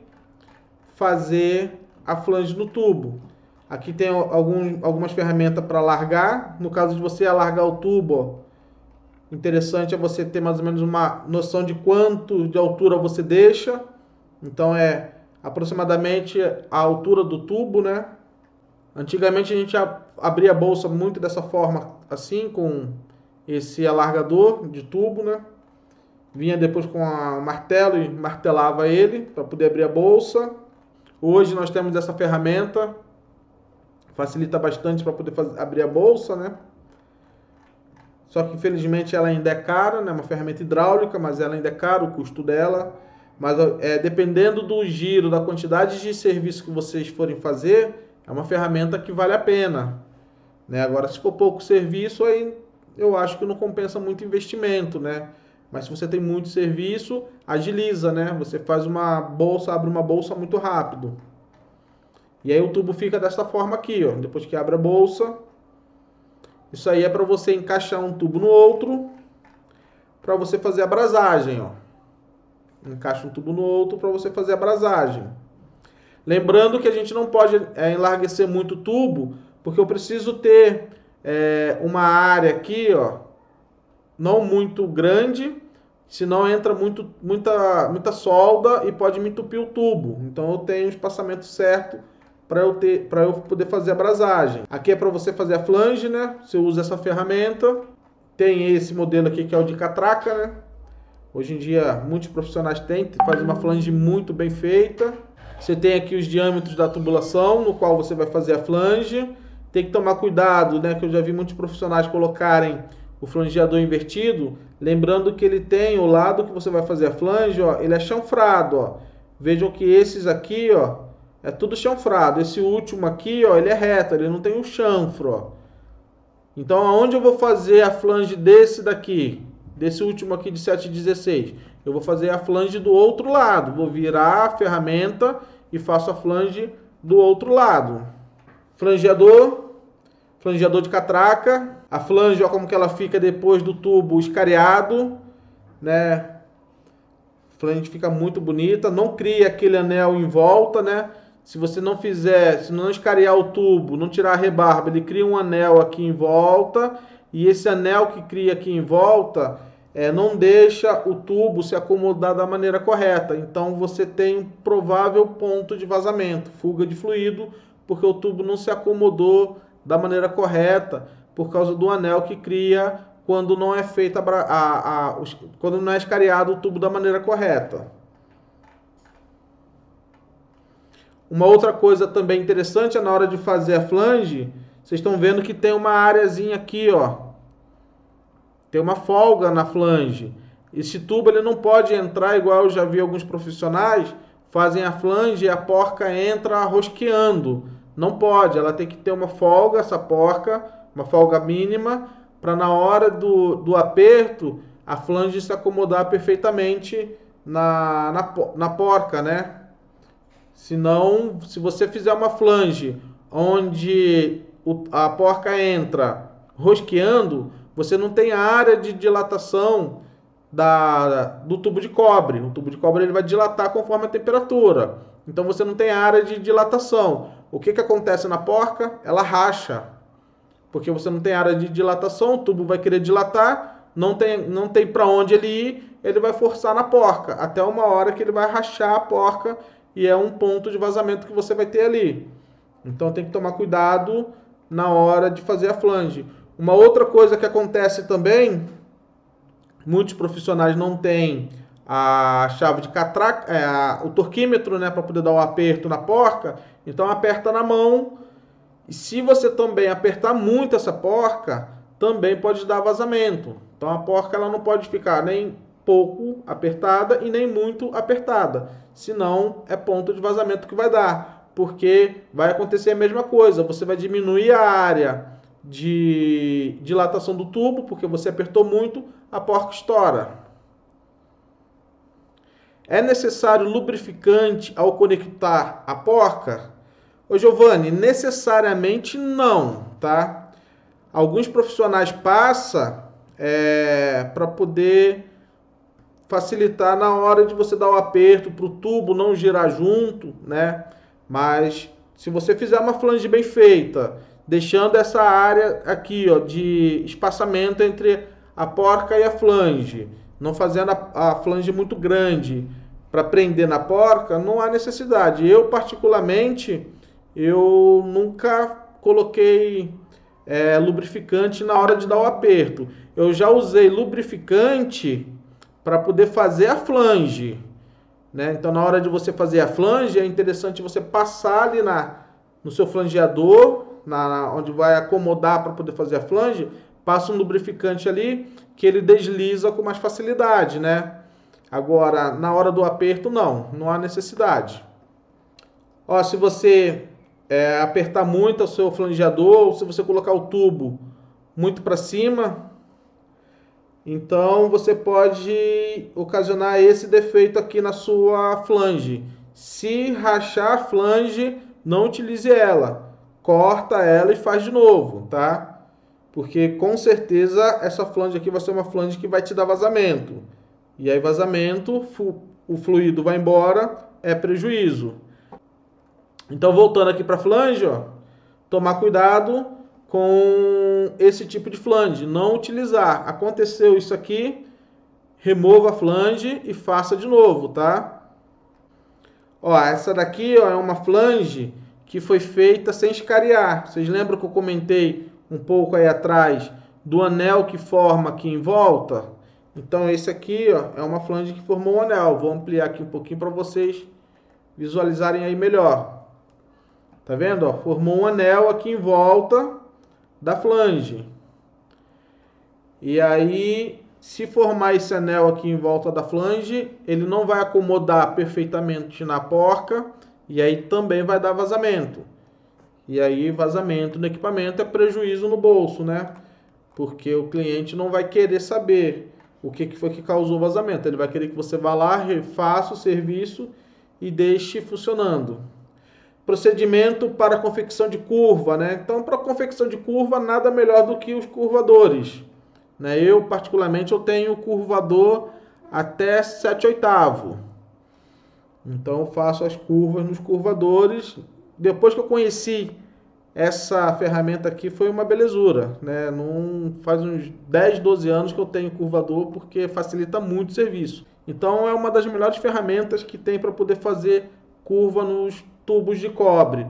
fazer a flange no tubo. Aqui tem algumas ferramentas para alargar. No caso de você alargar o tubo, ó, interessante é você ter mais ou menos uma noção de quanto de altura você deixa. Então é aproximadamente a altura do tubo, né? Antigamente a gente abria a bolsa muito dessa forma, assim, com esse alargador de tubo, né? Vinha depois com o martelo e martelava ele para poder abrir a bolsa. Hoje nós temos essa ferramenta, facilita bastante para poder abrir a bolsa, né? Só que infelizmente ela ainda é cara, né? Uma ferramenta hidráulica, mas ela ainda é cara, o custo dela. Mas dependendo do giro, da quantidade de serviço que vocês forem fazer, é uma ferramenta que vale a pena, né? Agora, se for pouco serviço, aí eu acho que não compensa muito investimento, né? Mas se você tem muito serviço, agiliza, né? Você faz uma bolsa, abre uma bolsa muito rápido. E aí o tubo fica dessa forma aqui, ó. Depois que abre a bolsa, isso aí é para você encaixar um tubo no outro, para você fazer a brasagem, ó. Encaixa um tubo no outro para você fazer a brasagem. Lembrando que a gente não pode enlarguecer muito o tubo, porque eu preciso ter uma área aqui, ó, não muito grande, senão entra muita solda e pode me entupir o tubo. Então eu tenho o espaçamento certo para eu poder fazer a brasagem. Aqui é para você fazer a flange, né? Você usa essa ferramenta. Tem esse modelo aqui que é o de catraca, né? Hoje em dia muitos profissionais fazem uma flange muito bem feita. Você tem aqui os diâmetros da tubulação, no qual você vai fazer a flange. Tem que tomar cuidado, né? Que eu já vi muitos profissionais colocarem o flangeador invertido, lembrando que ele tem o lado que você vai fazer a flange, ó, ele é chanfrado, ó. Vejam que esses aqui, ó, é tudo chanfrado. Esse último aqui, ó, ele é reto, ele não tem um chanfro, ó. Então, aonde eu vou fazer a flange desse daqui, desse último aqui de 7,16? Eu vou fazer a flange do outro lado. Vou virar a ferramenta e faço a flange do outro lado. Flangeador de catraca. A flange, ó, como que ela fica depois do tubo escariado, né? A flange fica muito bonita. Não cria aquele anel em volta, né? Se você não fizer, se não escariar o tubo, não tirar a rebarba, ele cria um anel aqui em volta. E esse anel que cria aqui em volta não deixa o tubo se acomodar da maneira correta. Então você tem um provável ponto de vazamento, fuga de fluido, porque o tubo não se acomodou da maneira correta por causa do anel que cria quando não é feita quando não é escariado o tubo da maneira correta. Uma outra coisa também interessante é na hora de fazer a flange, vocês estão vendo que tem uma areazinha aqui, ó. Tem uma folga na flange. Esse tubo ele não pode entrar igual eu já vi alguns profissionais fazem a flange e a porca entra rosqueando. Não pode, ela tem que ter uma folga, essa porca, uma folga mínima, para na hora do aperto a flange se acomodar perfeitamente na porca, né? Senão, se você fizer uma flange onde a porca entra rosqueando, você não tem área de dilatação do tubo de cobre. O tubo de cobre ele vai dilatar conforme a temperatura. Então você não tem área de dilatação. O que acontece na porca? Ela racha. Porque você não tem área de dilatação, o tubo vai querer dilatar, não tem para onde ele ir, ele vai forçar na porca, até uma hora que ele vai rachar a porca e é um ponto de vazamento que você vai ter ali. Então tem que tomar cuidado na hora de fazer a flange. Uma outra coisa que acontece também, muitos profissionais não têm a chave de catraca, o torquímetro, né, para poder dar o aperto na porca, então aperta na mão. E se você também apertar muito essa porca, também pode dar vazamento. Então a porca ela não pode ficar nem pouco apertada e nem muito apertada. Senão é ponto de vazamento que vai dar. Porque vai acontecer a mesma coisa. Você vai diminuir a área de dilatação do tubo, porque você apertou muito, a porca estoura. É necessário lubrificante ao conectar a porca? Ô Giovanni, necessariamente não, tá? Alguns profissionais passam para poder facilitar na hora de você dar o aperto para o tubo não girar junto, né? Mas se você fizer uma flange bem feita, deixando essa área aqui, ó, de espaçamento entre a porca e a flange, não fazendo a flange muito grande para prender na porca, não há necessidade. Eu, particularmente, eu nunca coloquei lubrificante na hora de dar o aperto. Eu já usei lubrificante para poder fazer a flange, né? Então, na hora de você fazer a flange, é interessante você passar ali no seu flangeador, onde vai acomodar para poder fazer a flange, passa um lubrificante ali que ele desliza com mais facilidade, né? Agora, na hora do aperto, não há necessidade. Ó, se você apertar muito o seu flangeador, ou se você colocar o tubo muito para cima, Então você pode ocasionar esse defeito aqui na sua flange. Se rachar a flange, não utilize ela. Corta ela e faz de novo, tá? Porque com certeza essa flange aqui vai ser uma flange que vai te dar vazamento. E aí vazamento, o fluido vai embora, é prejuízo. Então voltando aqui para a flange, ó, tomar cuidado com esse tipo de flange, não utilizar. Aconteceu isso aqui, remova a flange e faça de novo, tá? Ó, essa daqui, ó, é uma flange que foi feita sem escariar. Vocês lembram que eu comentei um pouco aí atrás do anel que forma aqui em volta? Então esse aqui, ó, é uma flange que formou um anel. Vou ampliar aqui um pouquinho para vocês visualizarem aí melhor. Tá vendo? Ó, formou um anel aqui em volta da flange. E aí, se formar esse anel aqui em volta da flange, ele não vai acomodar perfeitamente na porca e aí também vai dar vazamento. E aí, vazamento no equipamento é prejuízo no bolso, né? Porque o cliente não vai querer saber o que foi que causou o vazamento. Ele vai querer que você vá lá, refaça o serviço e deixe funcionando. Procedimento para confecção de curva, né? Então, para confecção de curva, nada melhor do que os curvadores, né? Eu, particularmente, eu tenho curvador até 7/8. Então, eu faço as curvas nos curvadores. Depois que eu conheci essa ferramenta aqui, foi uma belezura, né? Faz uns 10, 12 anos que eu tenho curvador, porque facilita muito o serviço. Então, é uma das melhores ferramentas que tem para poder fazer curva nos tubos de cobre.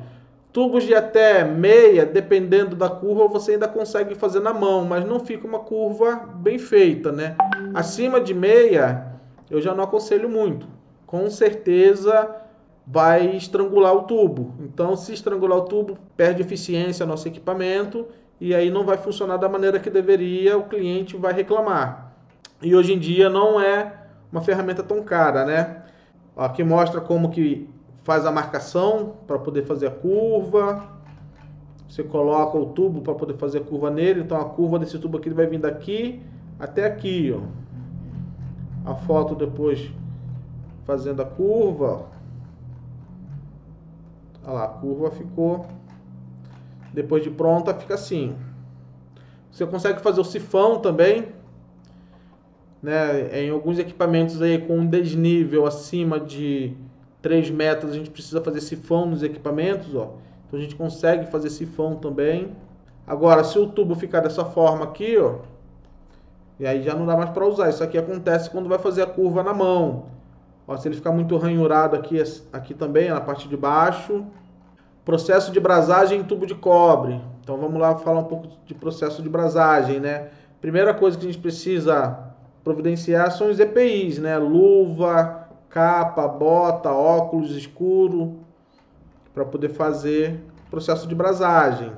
Tubos de até meia, dependendo da curva, você ainda consegue fazer na mão, mas não fica uma curva bem feita, né? Acima de meia, eu já não aconselho muito. Com certeza vai estrangular o tubo. Então, se estrangular o tubo, perde eficiência nosso equipamento e aí não vai funcionar da maneira que deveria, o cliente vai reclamar. E hoje em dia não é uma ferramenta tão cara, né? Aqui mostra como que faz a marcação para poder fazer a curva. Você coloca o tubo para poder fazer a curva nele. Então a curva desse tubo aqui vai vir daqui até aqui, ó. A foto depois fazendo a curva. Olha lá, a curva ficou. Depois de pronta fica assim. Você consegue fazer o sifão também, né? Em alguns equipamentos aí com um desnível acima de 3 metros, a gente precisa fazer sifão nos equipamentos, ó. Então a gente consegue fazer sifão também. Agora, se o tubo ficar dessa forma aqui, ó, e aí já não dá mais para usar. Isso aqui acontece quando vai fazer a curva na mão. Ó, se ele ficar muito ranhurado aqui também, na parte de baixo. Processo de brasagem em tubo de cobre. Então vamos lá falar um pouco de processo de brasagem, né? Primeira coisa que a gente precisa providenciar são os EPIs, né? Luva, capa, bota, óculos escuro, para poder fazer o processo de brasagem.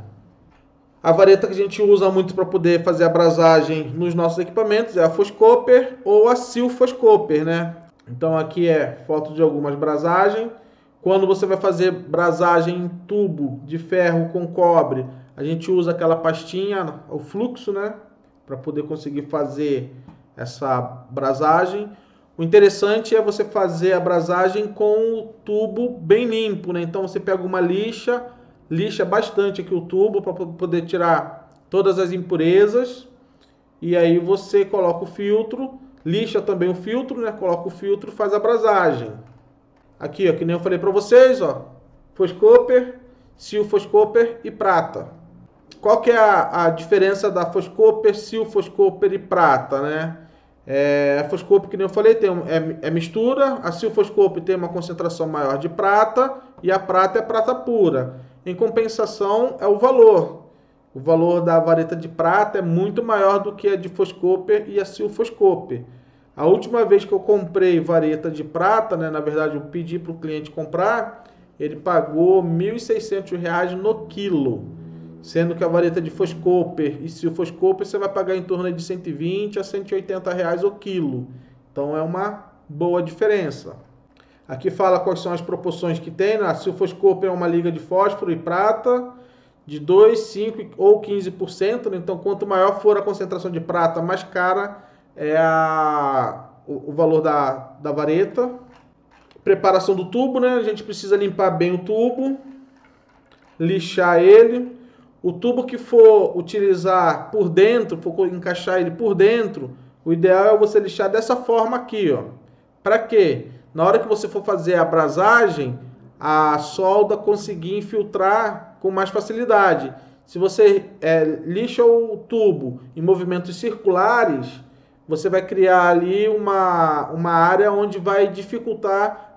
A vareta que a gente usa muito para poder fazer a brasagem nos nossos equipamentos é a Foscopper ou a Sil Foscopper, né? Então aqui é foto de algumas brasagens. Quando você vai fazer brasagem em tubo de ferro com cobre, a gente usa aquela pastinha, o fluxo, né? Para poder conseguir fazer essa brasagem. O interessante é você fazer a brasagem com o tubo bem limpo, né? Então você pega uma lixa bastante aqui o tubo para poder tirar todas as impurezas. E aí você coloca o filtro, lixa também o filtro, né? Coloca o filtro e faz a brasagem. Aqui, ó, que nem eu falei para vocês, ó, Foscopper, Sil Foscopper e prata. Qual que é a diferença da Foscopper, Sil Foscopper e prata, né? A Foscopper, que nem eu falei, é mistura. A Sil Foscopper tem uma concentração maior de prata e a prata é prata pura. Em compensação, é o valor. O valor da vareta de prata é muito maior do que a de Foscopper e a Sil Foscopper. A última vez que eu comprei vareta de prata, né, na verdade eu pedi para o cliente comprar, ele pagou R$ 1.600 no quilo. Sendo que a vareta de Foscopper e Sil Foscopper você vai pagar em torno de 120 a 180 reais o quilo. Então é uma boa diferença. Aqui fala quais são as proporções que tem. A Sil Foscopper é uma liga de fósforo e prata de 2, 5 ou 15%. Então quanto maior for a concentração de prata, mais cara é o valor da vareta. Preparação do tubo, né? A gente precisa limpar bem o tubo, lixar ele. O tubo que for utilizar por dentro, for encaixar ele por dentro, o ideal é você lixar dessa forma aqui, ó. Para quê? Na hora que você for fazer a abrasagem, a solda conseguir infiltrar com mais facilidade. Se você lixa o tubo em movimentos circulares, você vai criar ali uma área onde vai dificultar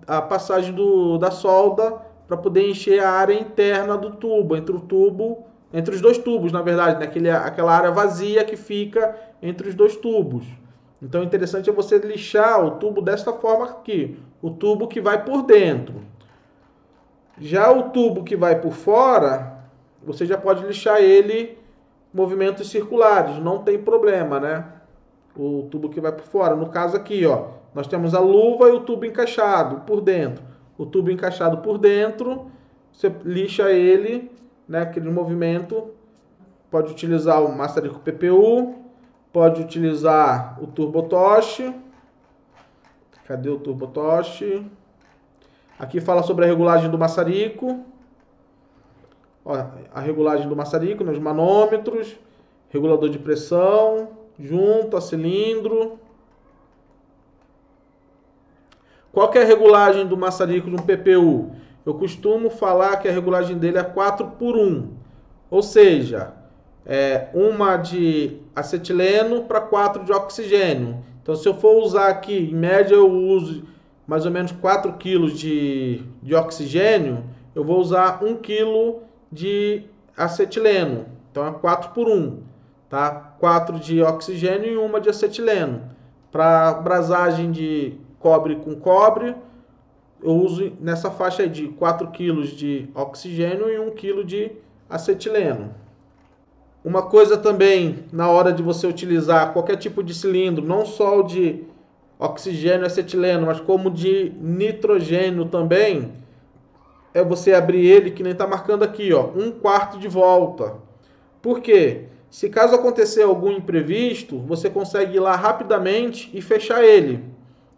a passagem da solda para poder encher a área interna do tubo, entre os dois tubos, na verdade, né? Aquela área vazia que fica entre os dois tubos. Então, o interessante é você lixar o tubo desta forma aqui, o tubo que vai por dentro. Já o tubo que vai por fora, você já pode lixar ele movimentos circulares, não tem problema, né? O tubo que vai por fora. No caso aqui, ó, nós temos a luva e o tubo encaixado por dentro. O tubo encaixado por dentro, você lixa ele, né? Aquele movimento. Pode utilizar o maçarico PPU, pode utilizar o turbotoche. Cadê o turbotoche? Aqui fala sobre a regulagem do maçarico. Ó, a regulagem do maçarico nos manômetros, regulador de pressão, junta, cilindro. Qual que é a regulagem do maçarico de um PPU? Eu costumo falar que a regulagem dele é 4:1. Ou seja, uma de acetileno para 4 de oxigênio. Então, se eu for usar aqui, em média eu uso mais ou menos 4 kg de oxigênio, eu vou usar 1 kg de acetileno. Então, é 4:1. Tá? 4 de oxigênio e uma de acetileno. Para abrasagem de cobre com cobre, eu uso nessa faixa aí de 4 kg de oxigênio e 1 kg de acetileno. Uma coisa também, na hora de você utilizar qualquer tipo de cilindro, não só o de oxigênio e acetileno, mas como de nitrogênio também, é você abrir ele, que nem está marcando aqui, ó, 1/4 de volta. Por quê? Se caso acontecer algum imprevisto, você consegue ir lá rapidamente e fechar ele.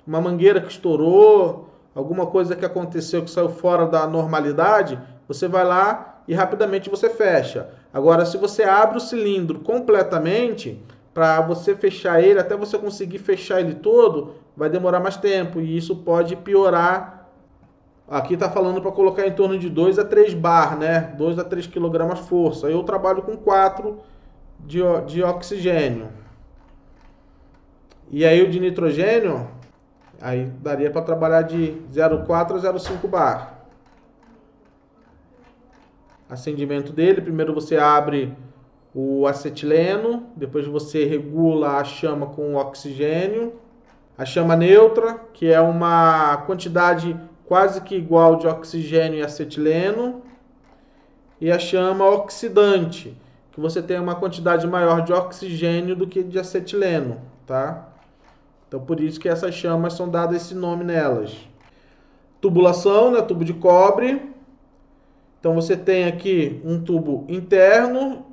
Uma mangueira que estourou, alguma coisa que aconteceu que saiu fora da normalidade, você vai lá e rapidamente você fecha. Agora, se você abre o cilindro completamente, para você fechar ele, até você conseguir fechar ele todo, vai demorar mais tempo e isso pode piorar. Aqui está falando para colocar em torno de 2 a 3 bar, né? 2 a 3 kg força. Eu trabalho com 4 de oxigênio. E aí o de nitrogênio, aí daria para trabalhar de 0,4 a 0,5 bar. Acendimento dele, primeiro você abre o acetileno, depois você regula a chama com o oxigênio. A chama neutra, que é uma quantidade quase que igual de oxigênio e acetileno. E a chama oxidante, que você tem uma quantidade maior de oxigênio do que de acetileno, tá? Então, por isso que essas chamas são dadas esse nome nelas. Tubulação, né? Tubo de cobre. Então, você tem aqui um tubo interno,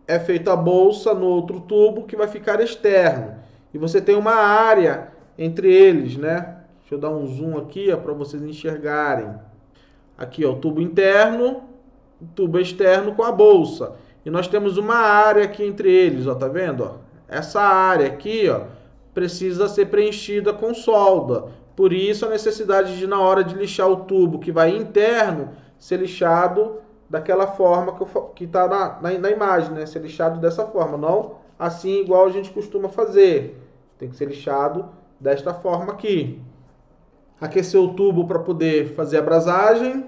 é feita a bolsa no outro tubo que vai ficar externo. E você tem uma área entre eles, né? Deixa eu dar um zoom aqui para vocês enxergarem. Aqui, ó, o tubo interno, o tubo externo com a bolsa. E nós temos uma área aqui entre eles, ó, tá vendo? Ó? Essa área aqui, ó, precisa ser preenchida com solda. Por isso a necessidade de, na hora de lixar o tubo que vai interno, ser lixado daquela forma que está na imagem, né? Ser lixado dessa forma, não assim igual a gente costuma fazer. Tem que ser lixado desta forma aqui. Aquecer o tubo para poder fazer a abrasagem.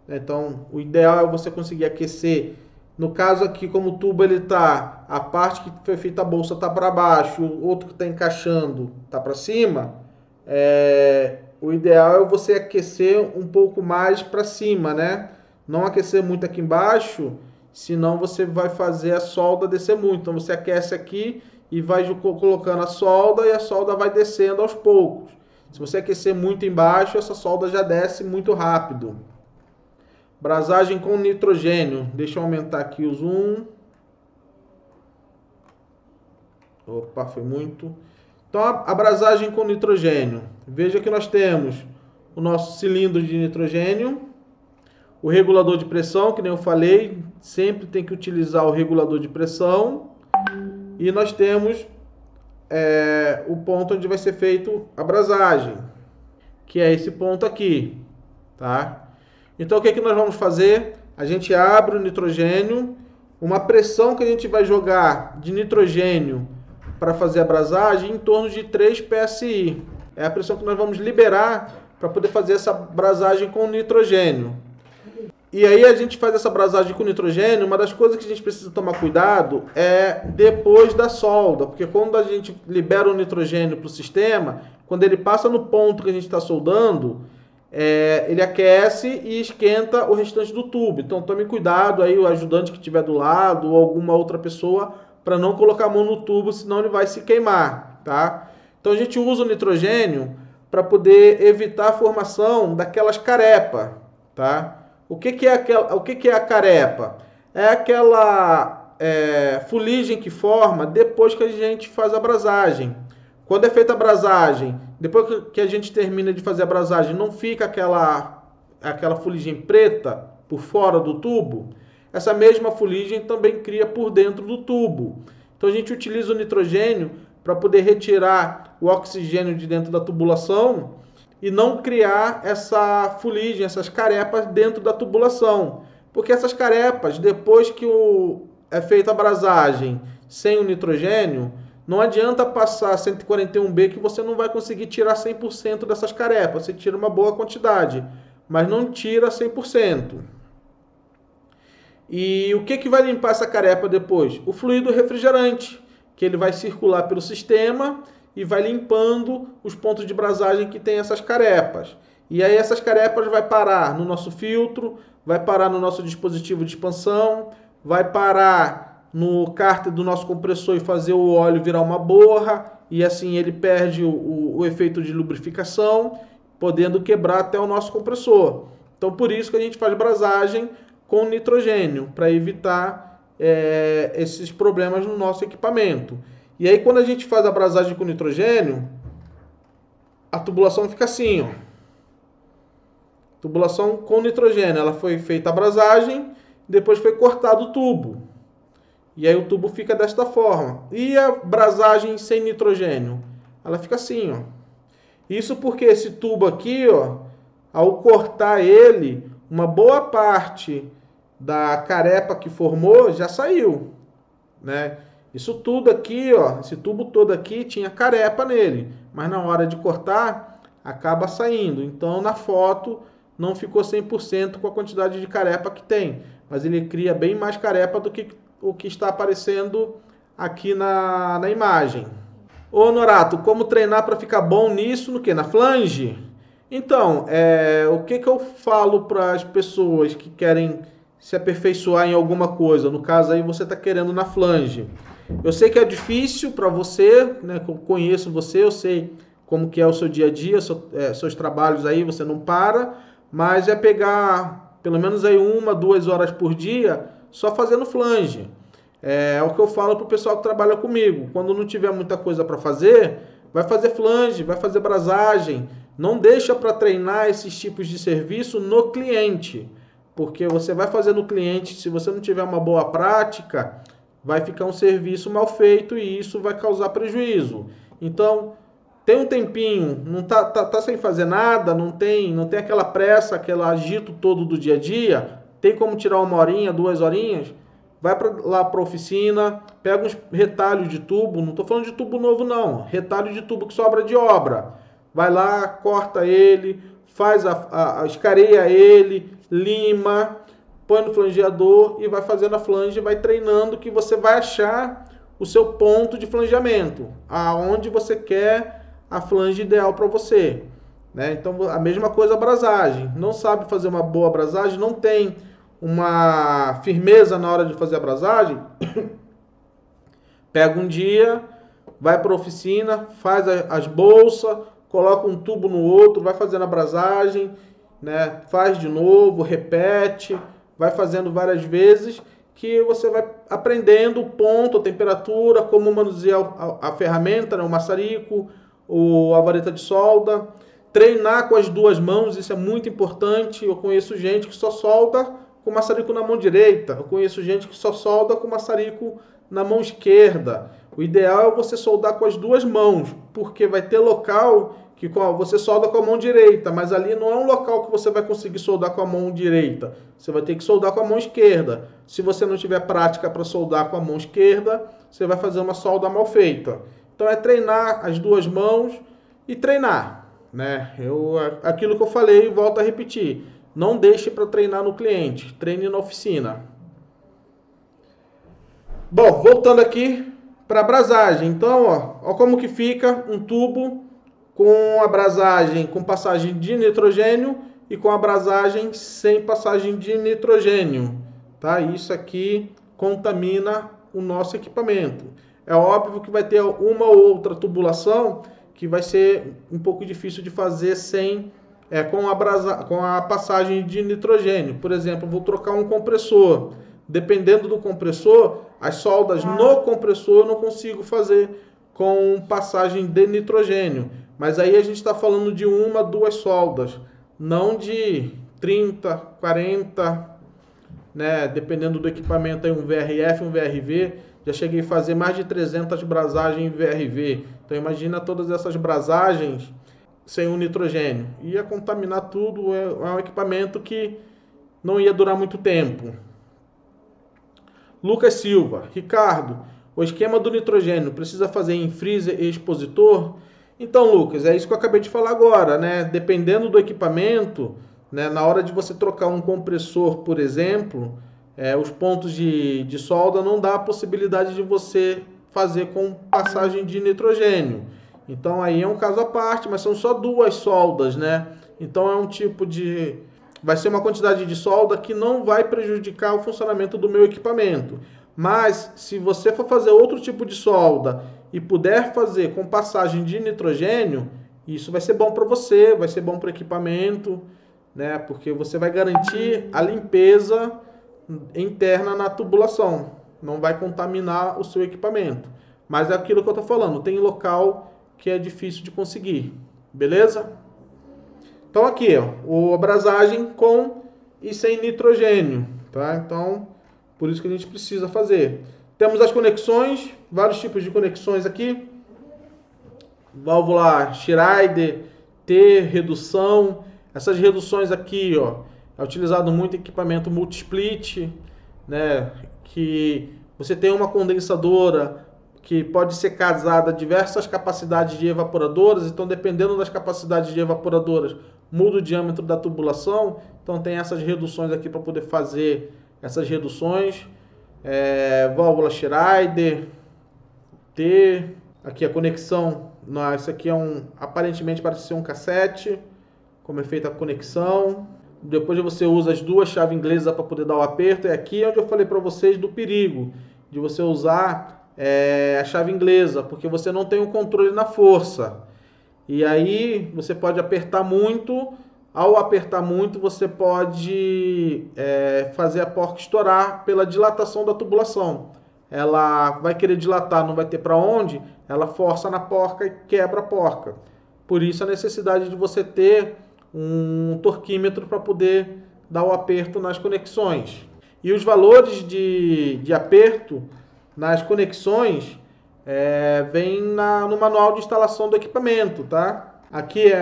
Então, o ideal é você conseguir aquecer. No caso aqui, como o tubo ele tá, a parte que foi feita a bolsa tá para baixo, o outro que está encaixando tá para cima. O ideal é você aquecer um pouco mais para cima, né? Não aquecer muito aqui embaixo, senão você vai fazer a solda descer muito. Então você aquece aqui e vai colocando a solda e a solda vai descendo aos poucos. Se você aquecer muito embaixo, essa solda já desce muito rápido. Brasagem com nitrogênio. Deixa eu aumentar aqui o zoom. Opa, foi muito. Então, a abrasagem com nitrogênio. Veja que nós temos o nosso cilindro de nitrogênio, o regulador de pressão, que nem eu falei, sempre tem que utilizar o regulador de pressão. E nós temos o ponto onde vai ser feito a abrasagem, que é esse ponto aqui, tá? Então, o que é que nós vamos fazer? A gente abre o nitrogênio, uma pressão que a gente vai jogar de nitrogênio para fazer a abrasagem em torno de 3 psi. É a pressão que nós vamos liberar para poder fazer essa abrasagem com nitrogênio. E aí a gente faz essa abrasagem com nitrogênio, uma das coisas que a gente precisa tomar cuidado é depois da solda, porque quando a gente libera o nitrogênio para o sistema, quando ele passa no ponto que a gente está soldando, ele aquece e esquenta o restante do tubo. Então tome cuidado aí, o ajudante que estiver do lado ou alguma outra pessoa, para não colocar a mão no tubo, senão ele vai se queimar, tá? Então a gente usa o nitrogênio para poder evitar a formação daquelas carepas, tá? O que é a carepa? É aquela fuligem que forma depois que a gente faz a abrasagem. Quando é feita a abrasagem, depois que a gente termina de fazer a abrasagem, não fica aquela fuligem preta por fora do tubo? Essa mesma fuligem também cria por dentro do tubo. Então a gente utiliza o nitrogênio para poder retirar o oxigênio de dentro da tubulação e não criar essa fuligem, essas carepas dentro da tubulação. Porque essas carepas, depois que é feita a abrasagem sem o nitrogênio, não adianta passar 141B que você não vai conseguir tirar 100% dessas carepas. Você tira uma boa quantidade, mas não tira 100%. E o que vai limpar essa carepa depois? O fluido refrigerante, que ele vai circular pelo sistema e vai limpando os pontos de brasagem que tem essas carepas. E aí essas carepas vai parar no nosso filtro, vai parar no nosso dispositivo de expansão, vai parar no cárter do nosso compressor e fazer o óleo virar uma borra, e assim ele perde o efeito de lubrificação, podendo quebrar até o nosso compressor. Então por isso que a gente faz brasagem com nitrogênio, para evitar esses problemas no nosso equipamento. E aí quando a gente faz a abrasagem com nitrogênio, a tubulação fica assim, ó. Tubulação com nitrogênio, ela foi feita a abrasagem, depois foi cortado o tubo. E aí o tubo fica desta forma. E a abrasagem sem nitrogênio? Ela fica assim, ó. Isso porque esse tubo aqui, ó, ao cortar ele, uma boa parte da carepa que formou já saiu, né? Isso tudo aqui, ó, esse tubo todo aqui tinha carepa nele, mas na hora de cortar acaba saindo. Então na foto não ficou 100% com a quantidade de carepa que tem, mas ele cria bem mais carepa do que o que está aparecendo aqui na imagem. Ô Norato, como treinar para ficar bom nisso, no que? Na flange? Então, o que eu falo para as pessoas que querem se aperfeiçoar em alguma coisa? No caso aí você está querendo na flange. Eu sei que é difícil para você, né? Eu conheço você, eu sei como que é o seu dia a dia, seus trabalhos aí, você não para, mas é pegar pelo menos aí 1, 2 horas por dia só fazendo flange. É o que eu falo para o pessoal que trabalha comigo. Quando não tiver muita coisa para fazer, vai fazer flange, vai fazer brasagem. Não deixa para treinar esses tipos de serviço no cliente, porque você vai fazer no cliente, se você não tiver uma boa prática, vai ficar um serviço mal feito e isso vai causar prejuízo. Então, tem um tempinho, não tá sem fazer nada, não tem aquela pressa, aquele agito todo do dia a dia, tem como tirar 1 horinha, 2 horinhas? Vai lá para a oficina, pega uns retalhos de tubo, não estou falando de tubo novo não, retalho de tubo que sobra de obra. Vai lá, corta ele, faz escareia ele, lima, põe no flangeador e vai fazendo a flange, vai treinando que você vai achar o seu ponto de flangeamento, aonde você quer a flange ideal para você, né? Então a mesma coisa a abrasagem. Não sabe fazer uma boa abrasagem, não tem uma firmeza na hora de fazer a abrasagem, pega um dia, vai para a oficina, faz as bolsas, coloca um tubo no outro, vai fazendo a abrasagem, né? Faz de novo, repete, vai fazendo várias vezes que você vai aprendendo o ponto, a temperatura, como manusear a ferramenta, né, o maçarico, a vareta de solda. Treinar com as duas mãos, isso é muito importante. Eu conheço gente que só solda com maçarico na mão direita. Eu conheço gente que só solda com maçarico na mão esquerda. O ideal é você soldar com as duas mãos, porque vai ter local que você solda com a mão direita, mas ali não é um local que você vai conseguir soldar com a mão direita. Você vai ter que soldar com a mão esquerda. Se você não tiver prática para soldar com a mão esquerda, você vai fazer uma solda mal feita. Então é treinar as duas mãos e treinar, né? Aquilo que eu falei, volto a repetir. Não deixe para treinar no cliente, treine na oficina. Bom, voltando aqui para a abrasagem. Então, ó como que fica um tubo com abrasagem com passagem de nitrogênio e com abrasagem sem passagem de nitrogênio, tá? Isso aqui contamina o nosso equipamento. É óbvio que vai ter uma ou outra tubulação que vai ser um pouco difícil de fazer sem com a passagem de nitrogênio. Por exemplo, vou trocar um compressor. Dependendo do compressor, as soldas no compressor eu não consigo fazer com passagem de nitrogênio. Mas aí a gente está falando de uma, duas soldas, não de 30, 40, né? Dependendo do equipamento, aí um VRF, um VRV. Já cheguei a fazer mais de 300 brasagens em VRV. Então imagina todas essas brasagens sem o nitrogênio. Ia contaminar tudo, é um equipamento que não ia durar muito tempo. Lucas Silva, Ricardo, o esquema do nitrogênio precisa fazer em freezer e expositor? Então, Lucas, é isso que eu acabei de falar agora, né? Dependendo do equipamento, né, na hora de você trocar um compressor, por exemplo, os pontos de solda não dá a possibilidade de você fazer com passagem de nitrogênio. Então, aí é um caso à parte, mas são só duas soldas, né? Então, é um tipo de... Vai ser uma quantidade de solda que não vai prejudicar o funcionamento do meu equipamento. Mas, se você for fazer outro tipo de solda e puder fazer com passagem de nitrogênio, isso vai ser bom para você, vai ser bom para o equipamento, né? Porque você vai garantir a limpeza interna na tubulação, não vai contaminar o seu equipamento. Mas é aquilo que eu estou falando, tem local que é difícil de conseguir, beleza? Então aqui, ó, o abrasagem com e sem nitrogênio, tá? Então, por isso que a gente precisa fazer. Temos as conexões, vários tipos de conexões aqui. Válvula Schrader, T, redução. Essas reduções aqui, ó, é utilizado muito em equipamento multisplit, né? Que você tem uma condensadora que pode ser casada a diversas capacidades de evaporadoras. Então, dependendo das capacidades de evaporadoras, muda o diâmetro da tubulação. Então, tem essas reduções aqui para poder fazer essas reduções. Válvula Schrader, T, aqui a conexão, isso aqui aparentemente parece ser um cassete, como é feita a conexão. Depois você usa as duas chaves inglesas para poder dar o aperto. É aqui onde eu falei para vocês do perigo de você usar a chave inglesa, porque você não tem o controle na força. E aí você pode apertar muito. Ao apertar muito, você pode fazer a porca estourar pela dilatação da tubulação. Ela vai querer dilatar, não vai ter para onde, ela força na porca e quebra a porca. Por isso a necessidade de você ter um torquímetro para poder dar o aperto nas conexões. E os valores de aperto nas conexões vem no manual de instalação do equipamento, tá? Aqui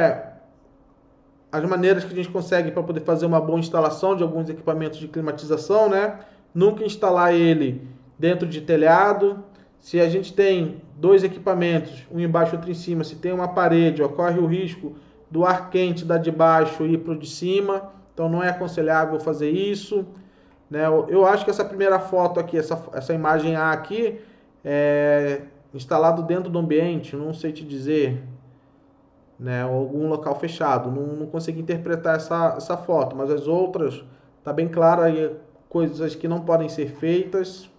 as maneiras que a gente consegue para poder fazer uma boa instalação de alguns equipamentos de climatização, né? Nunca instalar ele dentro de telhado. Se a gente tem dois equipamentos, um embaixo e outro em cima, se tem uma parede, ocorre o risco do ar quente da de baixo ir para o de cima. Então não é aconselhável fazer isso, né? Eu acho que essa primeira foto aqui, essa imagem A aqui, é instalado dentro do ambiente, não sei te dizer, né? Algum local fechado, não consegui interpretar essa foto, mas as outras tá bem claro aí, coisas que não podem ser feitas.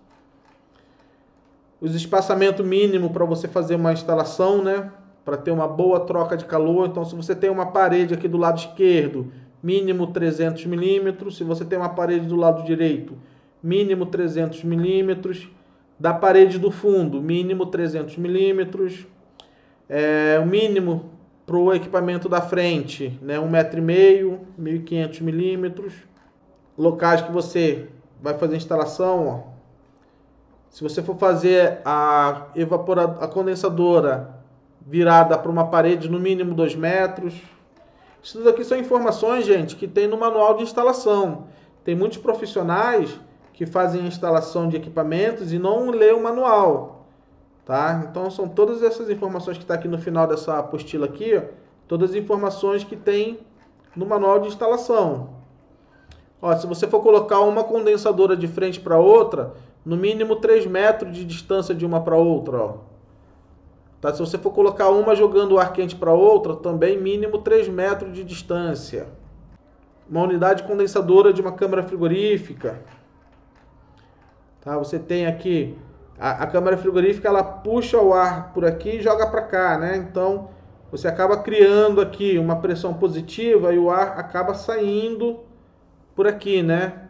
Os espaçamentos mínimos para você fazer uma instalação, né? Para ter uma boa troca de calor. Então, se você tem uma parede aqui do lado esquerdo, mínimo 300 milímetros. Se você tem uma parede do lado direito, mínimo 300 milímetros. Da parede do fundo, mínimo 300 milímetros. O mínimo para o equipamento da frente, né, 1,5 m, 1.500 milímetros. Locais que você vai fazer a instalação, ó. Se você for fazer a condensadora virada para uma parede, no mínimo 2 metros. Isso tudo aqui são informações, gente, que tem no manual de instalação. Tem muitos profissionais que fazem a instalação de equipamentos e não lê o manual, tá? Então são todas essas informações que está aqui no final dessa apostila aqui, ó, todas as informações que tem no manual de instalação. Ó, se você for colocar uma condensadora de frente para outra, no mínimo 3 metros de distância de uma para outra, ó. Tá? Se você for colocar uma jogando o ar quente para outra, também mínimo 3 metros de distância. Uma unidade condensadora de uma câmara frigorífica. Tá? Você tem aqui a câmara frigorífica, ela puxa o ar por aqui e joga para cá, né? Então você acaba criando aqui uma pressão positiva e o ar acaba saindo por aqui, né?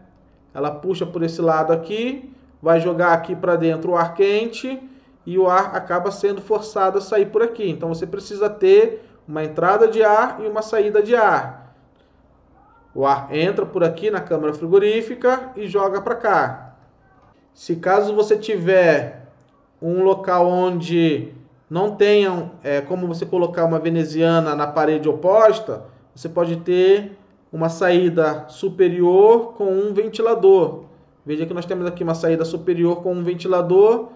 Ela puxa por esse lado aqui, vai jogar aqui para dentro o ar quente e o ar acaba sendo forçado a sair por aqui. Então você precisa ter uma entrada de ar e uma saída de ar. O ar entra por aqui na câmara frigorífica e joga para cá. Se caso você tiver um local onde não tenha como você colocar uma veneziana na parede oposta, você pode ter uma saída superior com um ventilador. Veja que nós temos aqui uma saída superior com um ventilador.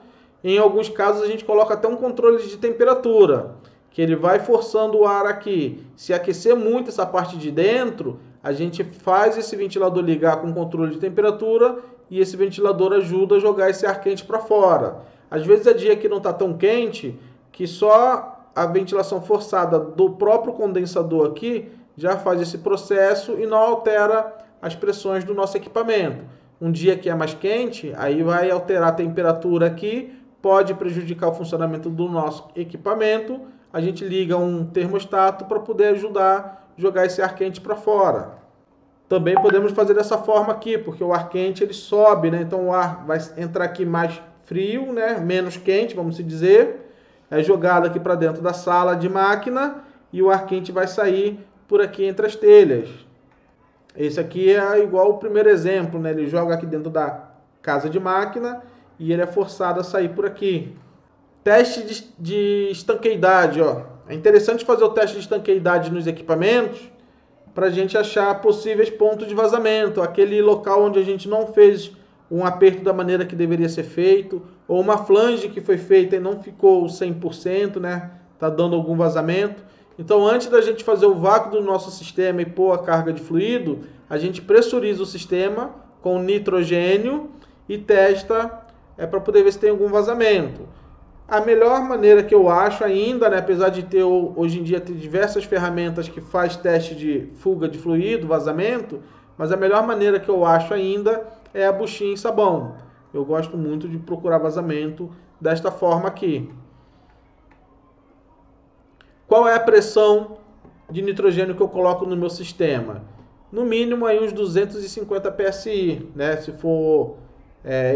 Em alguns casos a gente coloca até um controle de temperatura, que ele vai forçando o ar aqui. Se aquecer muito essa parte de dentro, a gente faz esse ventilador ligar com controle de temperatura e esse ventilador ajuda a jogar esse ar quente para fora. Às vezes é dia que não está tão quente, que só a ventilação forçada do próprio condensador aqui já faz esse processo e não altera as pressões do nosso equipamento. Um dia que é mais quente, aí vai alterar a temperatura aqui, pode prejudicar o funcionamento do nosso equipamento. A gente liga um termostato para poder ajudar a jogar esse ar quente para fora. Também podemos fazer dessa forma aqui, porque o ar quente ele sobe, né? Então o ar vai entrar aqui mais frio, né? Menos quente, vamos dizer. É jogado aqui para dentro da sala de máquina e o ar quente vai sair por aqui entre as telhas. Esse aqui é igual o primeiro exemplo, né? Ele joga aqui dentro da casa de máquina e ele é forçado a sair por aqui. Teste de estanqueidade, ó. É interessante fazer o teste de estanqueidade nos equipamentos para a gente achar possíveis pontos de vazamento, aquele local onde a gente não fez um aperto da maneira que deveria ser feito, ou uma flange que foi feita e não ficou 100%, né? Tá dando algum vazamento. Então, antes da gente fazer o vácuo do nosso sistema e pôr a carga de fluido, a gente pressuriza o sistema com nitrogênio e testa para poder ver se tem algum vazamento. A melhor maneira que eu acho ainda, né, apesar de ter hoje em dia ter diversas ferramentas que faz teste de fuga de fluido, vazamento, mas a melhor maneira que eu acho ainda é a buchinha em sabão. Eu gosto muito de procurar vazamento desta forma aqui. Qual é a pressão de nitrogênio que eu coloco no meu sistema? No mínimo aí uns 250 PSI, né? Se for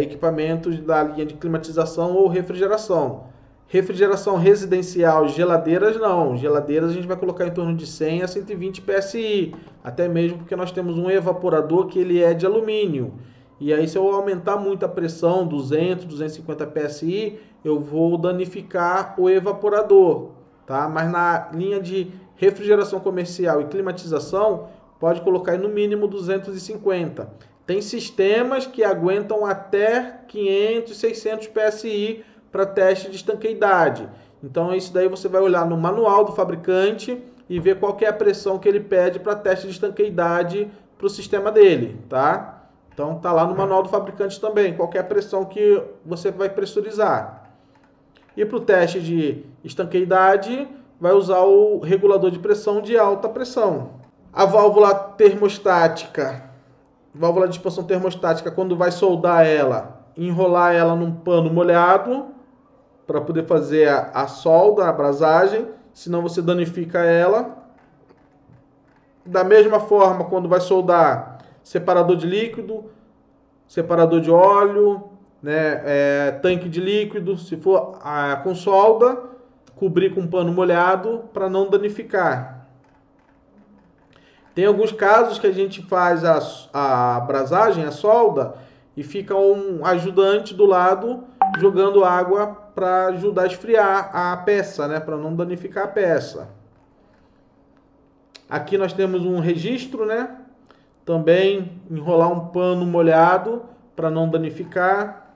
equipamentos da linha de climatização ou refrigeração. Refrigeração residencial, geladeiras não. Geladeiras a gente vai colocar em torno de 100 a 120 PSI. Até mesmo porque nós temos um evaporador que ele é de alumínio. E aí se eu aumentar muito a pressão, 200, 250 PSI, eu vou danificar o evaporador. Tá? Mas na linha de refrigeração comercial e climatização, pode colocar no mínimo 250. Tem sistemas que aguentam até 500, 600 PSI para teste de estanqueidade. Então isso daí você vai olhar no manual do fabricante e ver qual que é a pressão que ele pede para teste de estanqueidade para o sistema dele, tá? Então tá lá no manual do fabricante também, qual que é a pressão que você vai pressurizar. E para o teste de estanqueidade, vai usar o regulador de pressão de alta pressão. A válvula termostática, válvula de expansão termostática, quando vai soldar ela, enrolar ela num pano molhado, para poder fazer a solda, a abrasagem, senão você danifica ela. Da mesma forma, quando vai soldar separador de líquido, separador de óleo, né, tanque de líquido, se for com solda, cobrir com pano molhado para não danificar. Tem alguns casos que a gente faz a abrasagem, a solda, e fica um ajudante do lado jogando água para ajudar a esfriar a peça, né, para não danificar a peça. Aqui nós temos um registro, né? Também enrolar um pano molhado para não danificar.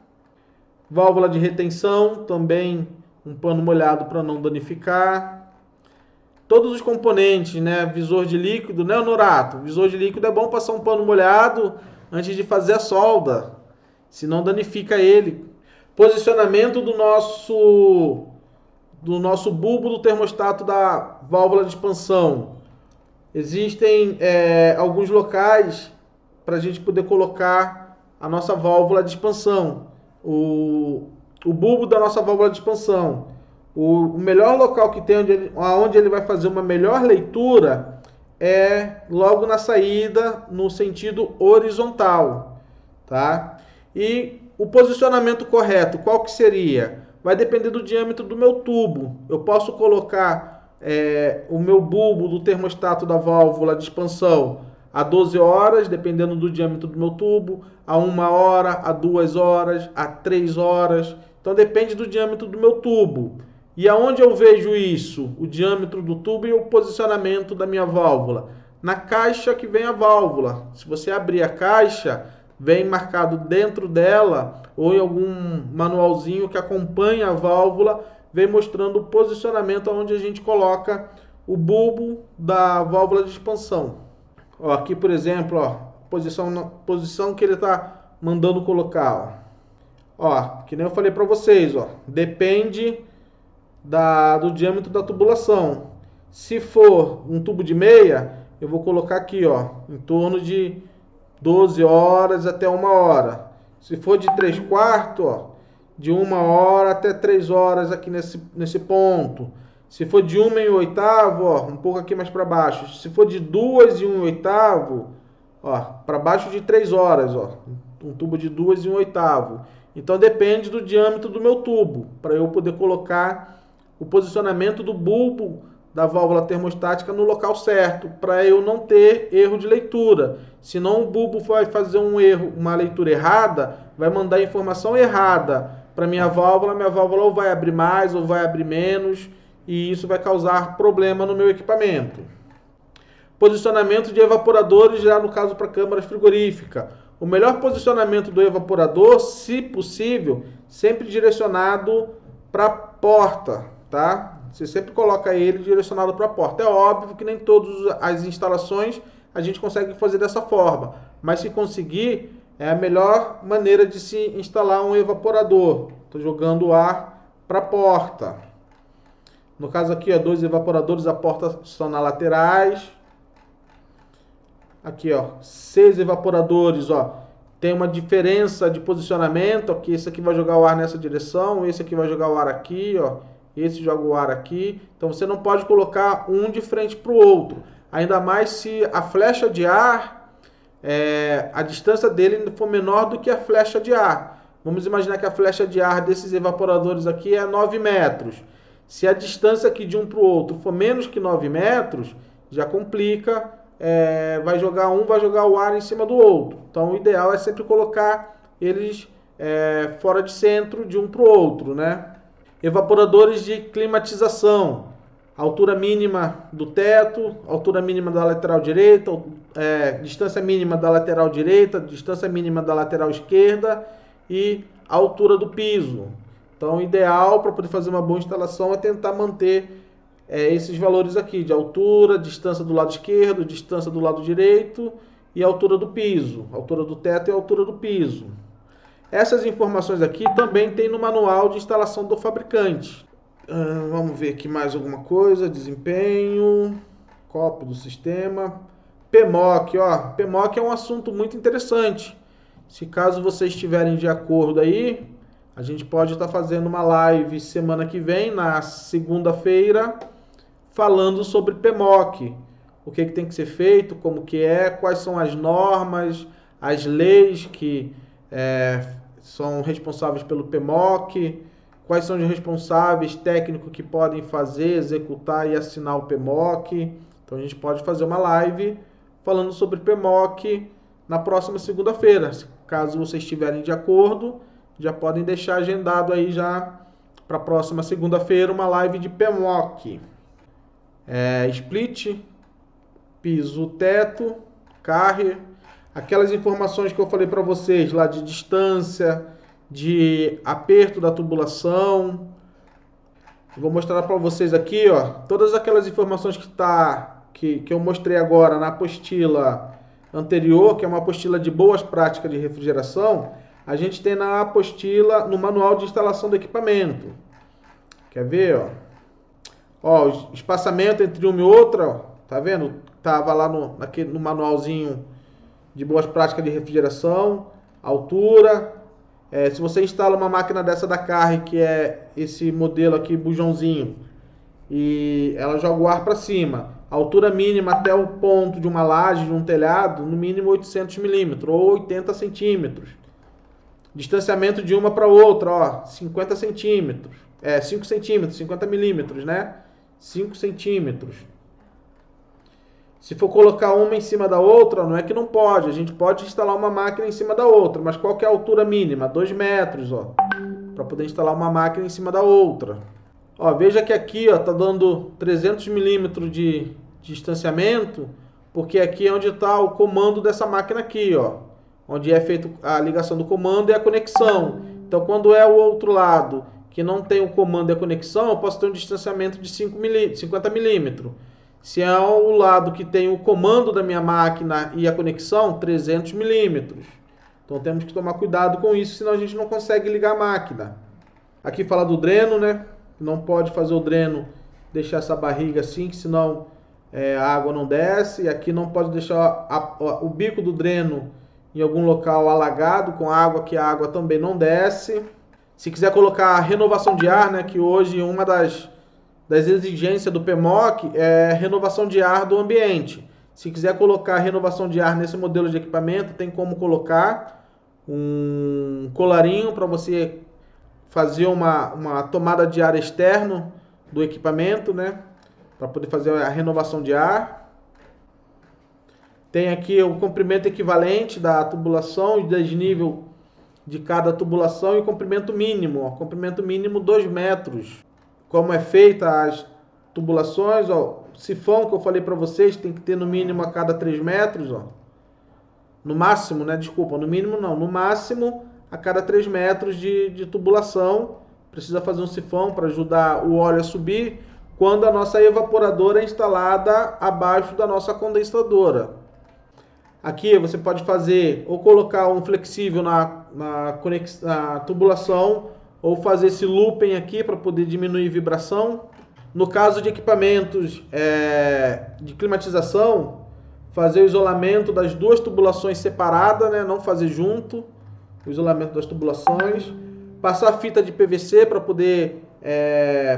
Válvula de retenção, também um pano molhado para não danificar. Todos os componentes, né? Visor de líquido, né, Norato? Visor de líquido é bom passar um pano molhado antes de fazer a solda, senão danifica ele. Posicionamento do nosso bulbo do termostato da válvula de expansão. Existem alguns locais para a gente poder colocar a nossa válvula de expansão, o bulbo da nossa válvula de expansão. O melhor local que tem onde ele vai fazer uma melhor leitura é logo na saída, no sentido horizontal, tá? E o posicionamento correto, qual que seria? Vai depender do diâmetro do meu tubo. Eu posso colocar o meu bulbo do termostato da válvula de expansão a 12 horas, dependendo do diâmetro do meu tubo, a 1 hora, a 2 horas, a 3 horas. Então depende do diâmetro do meu tubo. E aonde eu vejo isso? O diâmetro do tubo e o posicionamento da minha válvula. Na caixa que vem a válvula. Se você abrir a caixa, vem marcado dentro dela, ou em algum manualzinho que acompanha a válvula, vem mostrando o posicionamento onde a gente coloca o bulbo da válvula de expansão. Ó, aqui, por exemplo, ó, posição que ele está mandando colocar. Ó, que nem eu falei para vocês, ó, depende do diâmetro da tubulação. Se for um tubo de meia, eu vou colocar aqui, ó, em torno de 12 horas até 1 hora. Se for de 3/4, ó, de 1 hora até 3 horas aqui nesse ponto. Se for de 1/8, ó, um pouco aqui mais para baixo. Se for de 2 1/8, ó, para baixo de 3 horas, ó, um tubo de 2 1/8. Então depende do diâmetro do meu tubo, para eu poder colocar o posicionamento do bulbo da válvula termostática no local certo, para eu não ter erro de leitura. Senão o bulbo vai fazer uma leitura errada, vai mandar informação errada para minha válvula ou vai abrir mais ou vai abrir menos, e isso vai causar problema no meu equipamento. Posicionamento de evaporadores, já no caso para câmaras frigoríficas. O melhor posicionamento do evaporador, se possível, sempre direcionado para a porta, tá? Você sempre coloca ele direcionado para a porta. É óbvio que nem todas as instalações a gente consegue fazer dessa forma, mas se conseguir, é a melhor maneira de se instalar um evaporador. Estou jogando o ar para a porta. No caso aqui, ó, 2 evaporadores, a porta são nas laterais. Aqui, ó, 6 evaporadores, ó. Tem uma diferença de posicionamento, que esse aqui vai jogar o ar nessa direção, esse aqui vai jogar o ar aqui, ó. Esse joga o ar aqui. Então você não pode colocar um de frente para o outro. Ainda mais se a flecha de ar, a distância dele for menor do que a flecha de ar. Vamos imaginar que a flecha de ar desses evaporadores aqui é 9 metros. Se a distância aqui de um para o outro for menos que 9 metros, já complica. Vai jogar o ar em cima do outro. Então o ideal é sempre colocar eles fora de centro de um para o outro, né? Evaporadores de climatização. Altura mínima do teto, altura mínima da lateral direita, distância mínima da lateral direita, distância mínima da lateral esquerda e altura do piso. Então o ideal para poder fazer uma boa instalação é tentar manter esses valores aqui, de altura, distância do lado esquerdo, distância do lado direito e altura do piso, altura do teto e altura do piso. Essas informações aqui também tem no manual de instalação do fabricante. Vamos ver aqui mais alguma coisa, desempenho, copo do sistema. PMOC, ó, PMOC é um assunto muito interessante. Se caso vocês estiverem de acordo aí, a gente pode estar fazendo uma live semana que vem, na segunda-feira, falando sobre PMOC. O que tem que ser feito, como que é, quais são as normas, as leis que são responsáveis pelo PMOC, quais são os responsáveis técnicos que podem fazer, executar e assinar o PMOC. Então a gente pode fazer uma live falando sobre PMOC na próxima segunda-feira. Caso vocês estiverem de acordo, já podem deixar agendado aí já para a próxima segunda-feira uma live de PMOC. Split, piso, teto, carre, aquelas informações que eu falei para vocês lá de distância, de aperto da tubulação. Eu vou mostrar para vocês aqui, ó, todas aquelas informações que eu mostrei agora na apostila anterior, que é uma apostila de boas práticas de refrigeração, a gente tem na apostila, no manual de instalação do equipamento. Quer ver, ó? Ó, o espaçamento entre uma e outra, ó, tá vendo? Tava lá no manualzinho de boas práticas de refrigeração, altura. Se você instala uma máquina dessa da Carre, que é esse modelo aqui, bujãozinho, e ela joga o ar para cima, a altura mínima até o ponto de uma laje, de um telhado, no mínimo 800 milímetros ou 80 centímetros. Distanciamento de uma para outra, ó, 50 centímetros. 5 centímetros, 50 milímetros, né? 5 centímetros. Se for colocar uma em cima da outra, não é que não pode. A gente pode instalar uma máquina em cima da outra, mas qual que é a altura mínima? 2 metros, ó, para poder instalar uma máquina em cima da outra. Ó, veja que aqui, ó, tá dando 300 milímetros de distanciamento, porque aqui é onde está o comando dessa máquina aqui, ó, onde é feita a ligação do comando e a conexão. Então, quando é o outro lado que não tem o comando e a conexão, eu posso ter um distanciamento de 50 milímetros. Se é o lado que tem o comando da minha máquina e a conexão, 300 milímetros. Então temos que tomar cuidado com isso, senão a gente não consegue ligar a máquina. Aqui fala do dreno, né? Não pode fazer o dreno, deixar essa barriga assim, que senão a água não desce. Aqui não pode deixar o bico do dreno em algum local alagado com água, que a água também não desce. Se quiser colocar renovação de ar, né? Que hoje uma das exigências do PMOC é renovação de ar do ambiente. Se quiser colocar renovação de ar nesse modelo de equipamento, tem como colocar um colarinho para você fazer uma tomada de ar externo do equipamento, né? Para poder fazer a renovação de ar. Tem aqui o comprimento equivalente da tubulação e desnível de cada tubulação e o comprimento mínimo. Ó, comprimento mínimo 2 metros. Como é feita as tubulações, ó, o sifão que eu falei para vocês tem que ter no mínimo a cada 3 metros, ó. No máximo, né? Desculpa, no mínimo não, no máximo a cada 3 metros de tubulação. Precisa fazer um sifão para ajudar o óleo a subir quando a nossa evaporadora é instalada abaixo da nossa condensadora. Aqui você pode fazer ou colocar um flexível na tubulação, ou fazer esse looping aqui para poder diminuir vibração. No caso de equipamentos de climatização, fazer o isolamento das duas tubulações separadas, né? Não fazer junto o isolamento das tubulações. Passar fita de PVC para poder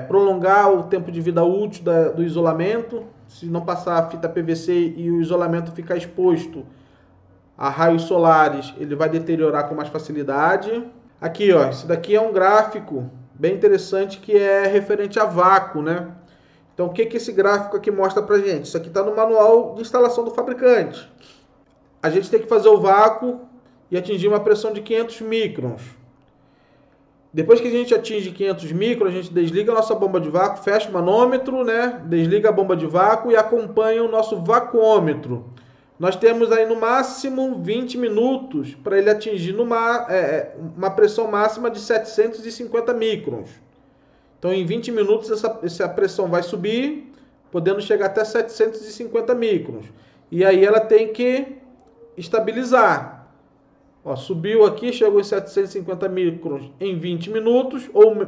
prolongar o tempo de vida útil do isolamento. Se não passar a fita PVC e o isolamento ficar exposto a raios solares, ele vai deteriorar com mais facilidade. Aqui, ó, esse daqui é um gráfico bem interessante que é referente a vácuo, né? Então, o que esse gráfico aqui mostra pra gente? Isso aqui está no manual de instalação do fabricante. A gente tem que fazer o vácuo e atingir uma pressão de 500 microns. Depois que a gente atinge 500 microns, a gente desliga a nossa bomba de vácuo, fecha o manômetro, né? Desliga a bomba de vácuo e acompanha o nosso vacuômetro. Nós temos aí no máximo 20 minutos para ele atingir uma pressão máxima de 750 microns. Então, em 20 minutos, essa pressão vai subir, podendo chegar até 750 microns. E aí ela tem que estabilizar. Ó, subiu aqui, chegou em 750 microns em 20 minutos, ou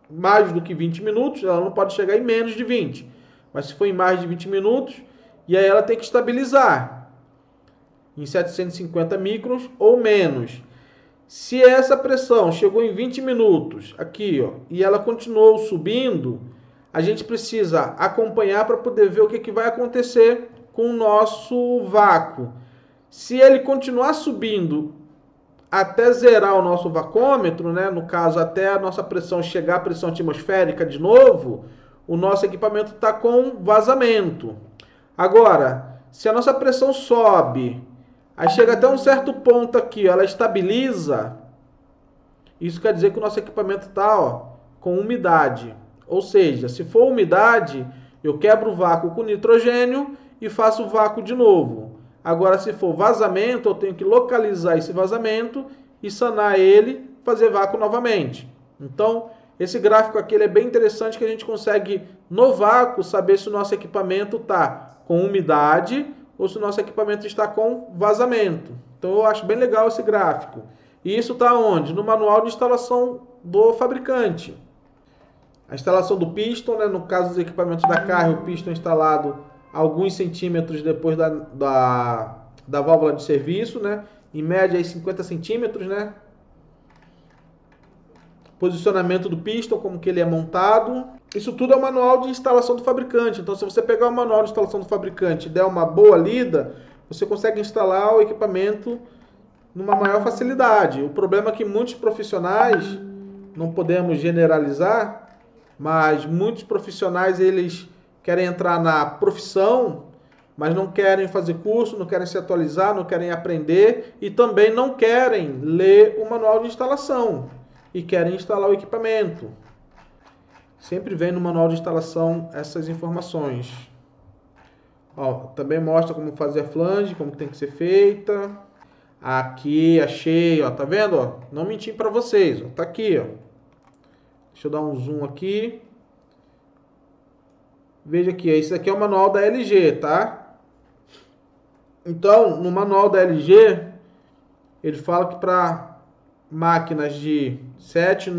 mais do que 20 minutos, ela não pode chegar em menos de 20. Mas se for em mais de 20 minutos, e aí ela tem que estabilizar em 750 microns ou menos. Se essa pressão chegou em 20 minutos, aqui, ó, e ela continuou subindo, a gente precisa acompanhar para poder ver o que vai acontecer com o nosso vácuo. Se ele continuar subindo até zerar o nosso vacômetro, né? No caso, até a nossa pressão chegar à pressão atmosférica de novo, o nosso equipamento está com vazamento. Agora, se a nossa pressão sobe, aí chega até um certo ponto aqui, ela estabiliza, isso quer dizer que o nosso equipamento está com umidade. Ou seja, se for umidade, eu quebro o vácuo com nitrogênio e faço o vácuo de novo. Agora, se for vazamento, eu tenho que localizar esse vazamento e sanar ele, fazer vácuo novamente. Então, esse gráfico aqui ele é bem interessante, que a gente consegue, no vácuo, saber se o nosso equipamento está com umidade ou se o nosso equipamento está com vazamento. Então, eu acho bem legal esse gráfico. E isso está onde? No manual de instalação do fabricante. A instalação do piston, né? No caso dos equipamentos da Carrier, o piston instalado alguns centímetros depois da válvula de serviço, né? Em média aí 50 centímetros, né? Posicionamento do piston, como que ele é montado. Isso tudo é o manual de instalação do fabricante. Então, se você pegar o manual de instalação do fabricante e der uma boa lida, você consegue instalar o equipamento numa maior facilidade. O problema é que muitos profissionais, não podemos generalizar, mas muitos profissionais eles querem entrar na profissão, mas não querem fazer curso, não querem se atualizar, não querem aprender e também não querem ler o manual de instalação e querem instalar o equipamento. Sempre vem no manual de instalação essas informações. Ó, também mostra como fazer a flange, como tem que ser feita. Aqui, achei, ó, tá vendo? Ó? Não menti para vocês, ó, tá aqui, ó. Deixa eu dar um zoom aqui. Veja aqui, esse aqui é o manual da LG, tá? Então, no manual da LG, ele fala que para máquinas de 7,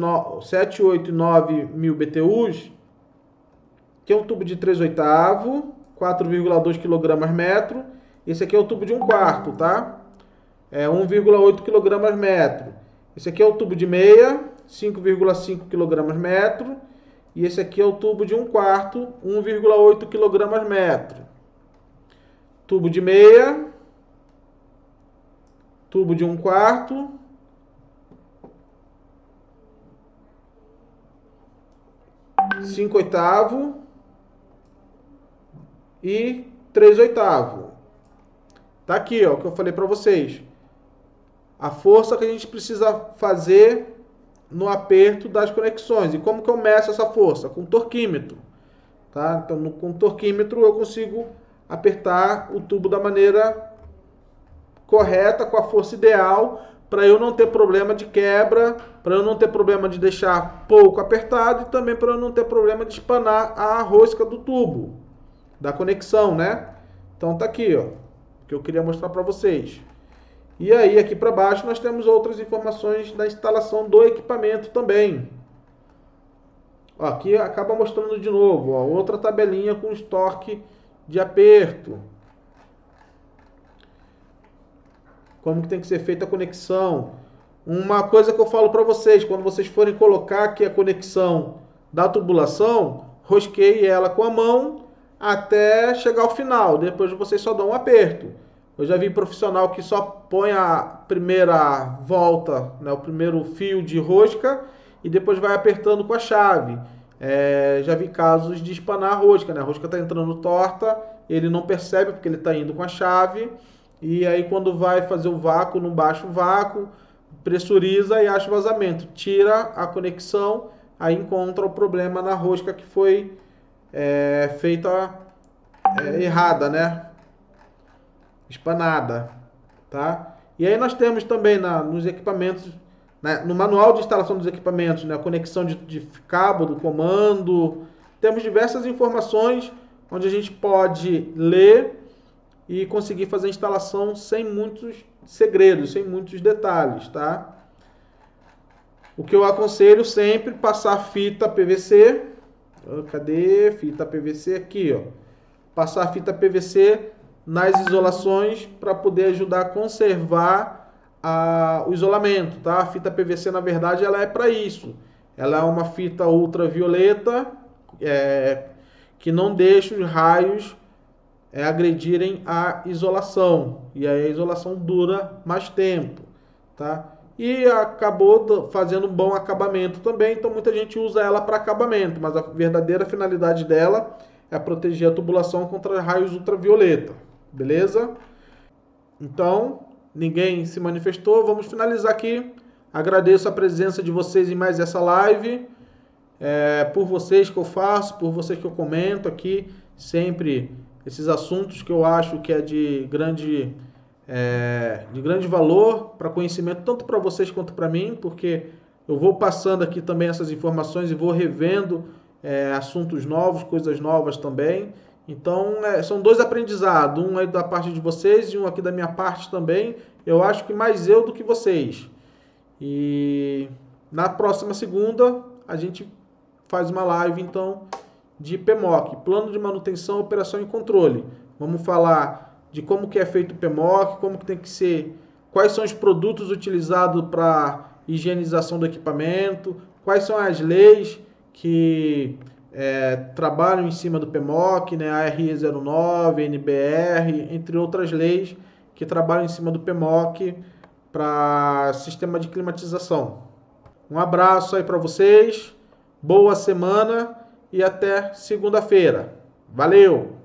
8 e 9 mil BTUs, que é um tubo de 3/8, 4,2 kg/metro. Esse aqui é o tubo de 1/4, tá? É 1,8 kg/metro. Esse aqui é o tubo de meia, 5,5 kg/metro. E esse aqui é o tubo de 1/4, 1,8 kg/metro. Tubo de meia, tubo de 1/4, cinco oitavo e 3/8. Tá aqui, ó, o que eu falei para vocês. A força que a gente precisa fazer no aperto das conexões. E como que eu meço essa força? Com torquímetro. Tá? Então, com torquímetro eu consigo apertar o tubo da maneira correta, com a força ideal, para eu não ter problema de quebra, para eu não ter problema de deixar pouco apertado e também para eu não ter problema de espanar a rosca do tubo, da conexão, né? Então tá aqui, ó, que eu queria mostrar para vocês. E aí, aqui para baixo, nós temos outras informações da instalação do equipamento também. Ó, aqui acaba mostrando de novo, ó, outra tabelinha com os torques de aperto. Como que tem que ser feita a conexão. Uma coisa que eu falo para vocês, quando vocês forem colocar aqui a conexão da tubulação, rosqueie ela com a mão até chegar ao final. Depois vocês só dão um aperto. Eu já vi profissional que só põe a primeira volta, né, o primeiro fio de rosca e depois vai apertando com a chave. Já vi casos de espanar a rosca, né? A rosca está entrando torta, ele não percebe porque ele está indo com a chave e aí quando vai fazer o vácuo, não baixa o vácuo, pressuriza e acha o vazamento. Tira a conexão, aí encontra o problema na rosca que foi feita errada, né? Espanada, tá? E aí nós temos também nos equipamentos, né, no manual de instalação dos equipamentos, né, a conexão de cabo do comando. Temos diversas informações onde a gente pode ler e conseguir fazer a instalação sem muitos segredos, sem muitos detalhes, tá? O que eu aconselho sempre passar fita PVC. Cadê? Fita PVC aqui, ó. Passar fita PVC nas isolações para poder ajudar a conservar o isolamento, tá? A fita PVC, na verdade, ela é para isso. Ela é uma fita ultravioleta que não deixa os raios agredirem a isolação. E aí a isolação dura mais tempo, tá? e acabou fazendo um bom acabamento também, então muita gente usa ela para acabamento, mas a verdadeira finalidade dela é proteger a tubulação contra raios ultravioleta, beleza? Então, ninguém se manifestou, vamos finalizar aqui. Agradeço a presença de vocês em mais essa live, por vocês que eu faço, por vocês que eu comento aqui, sempre esses assuntos que eu acho que é de grande valor para conhecimento, tanto para vocês quanto para mim, porque eu vou passando aqui também essas informações e vou revendo assuntos novos, coisas novas também. Então, são dois aprendizados, um aí da parte de vocês e um aqui da minha parte também. Eu acho que mais eu do que vocês. E na próxima segunda, a gente faz uma live, então, de PMOC, Plano de Manutenção, Operação e Controle. Vamos falar de como que é feito o PMOC, como que tem que ser, quais são os produtos utilizados para higienização do equipamento, quais são as leis que trabalham em cima do PMOC, né, a RE09, NBR, entre outras leis que trabalham em cima do PMOC para sistema de climatização. Um abraço aí para vocês, boa semana e até segunda-feira. Valeu!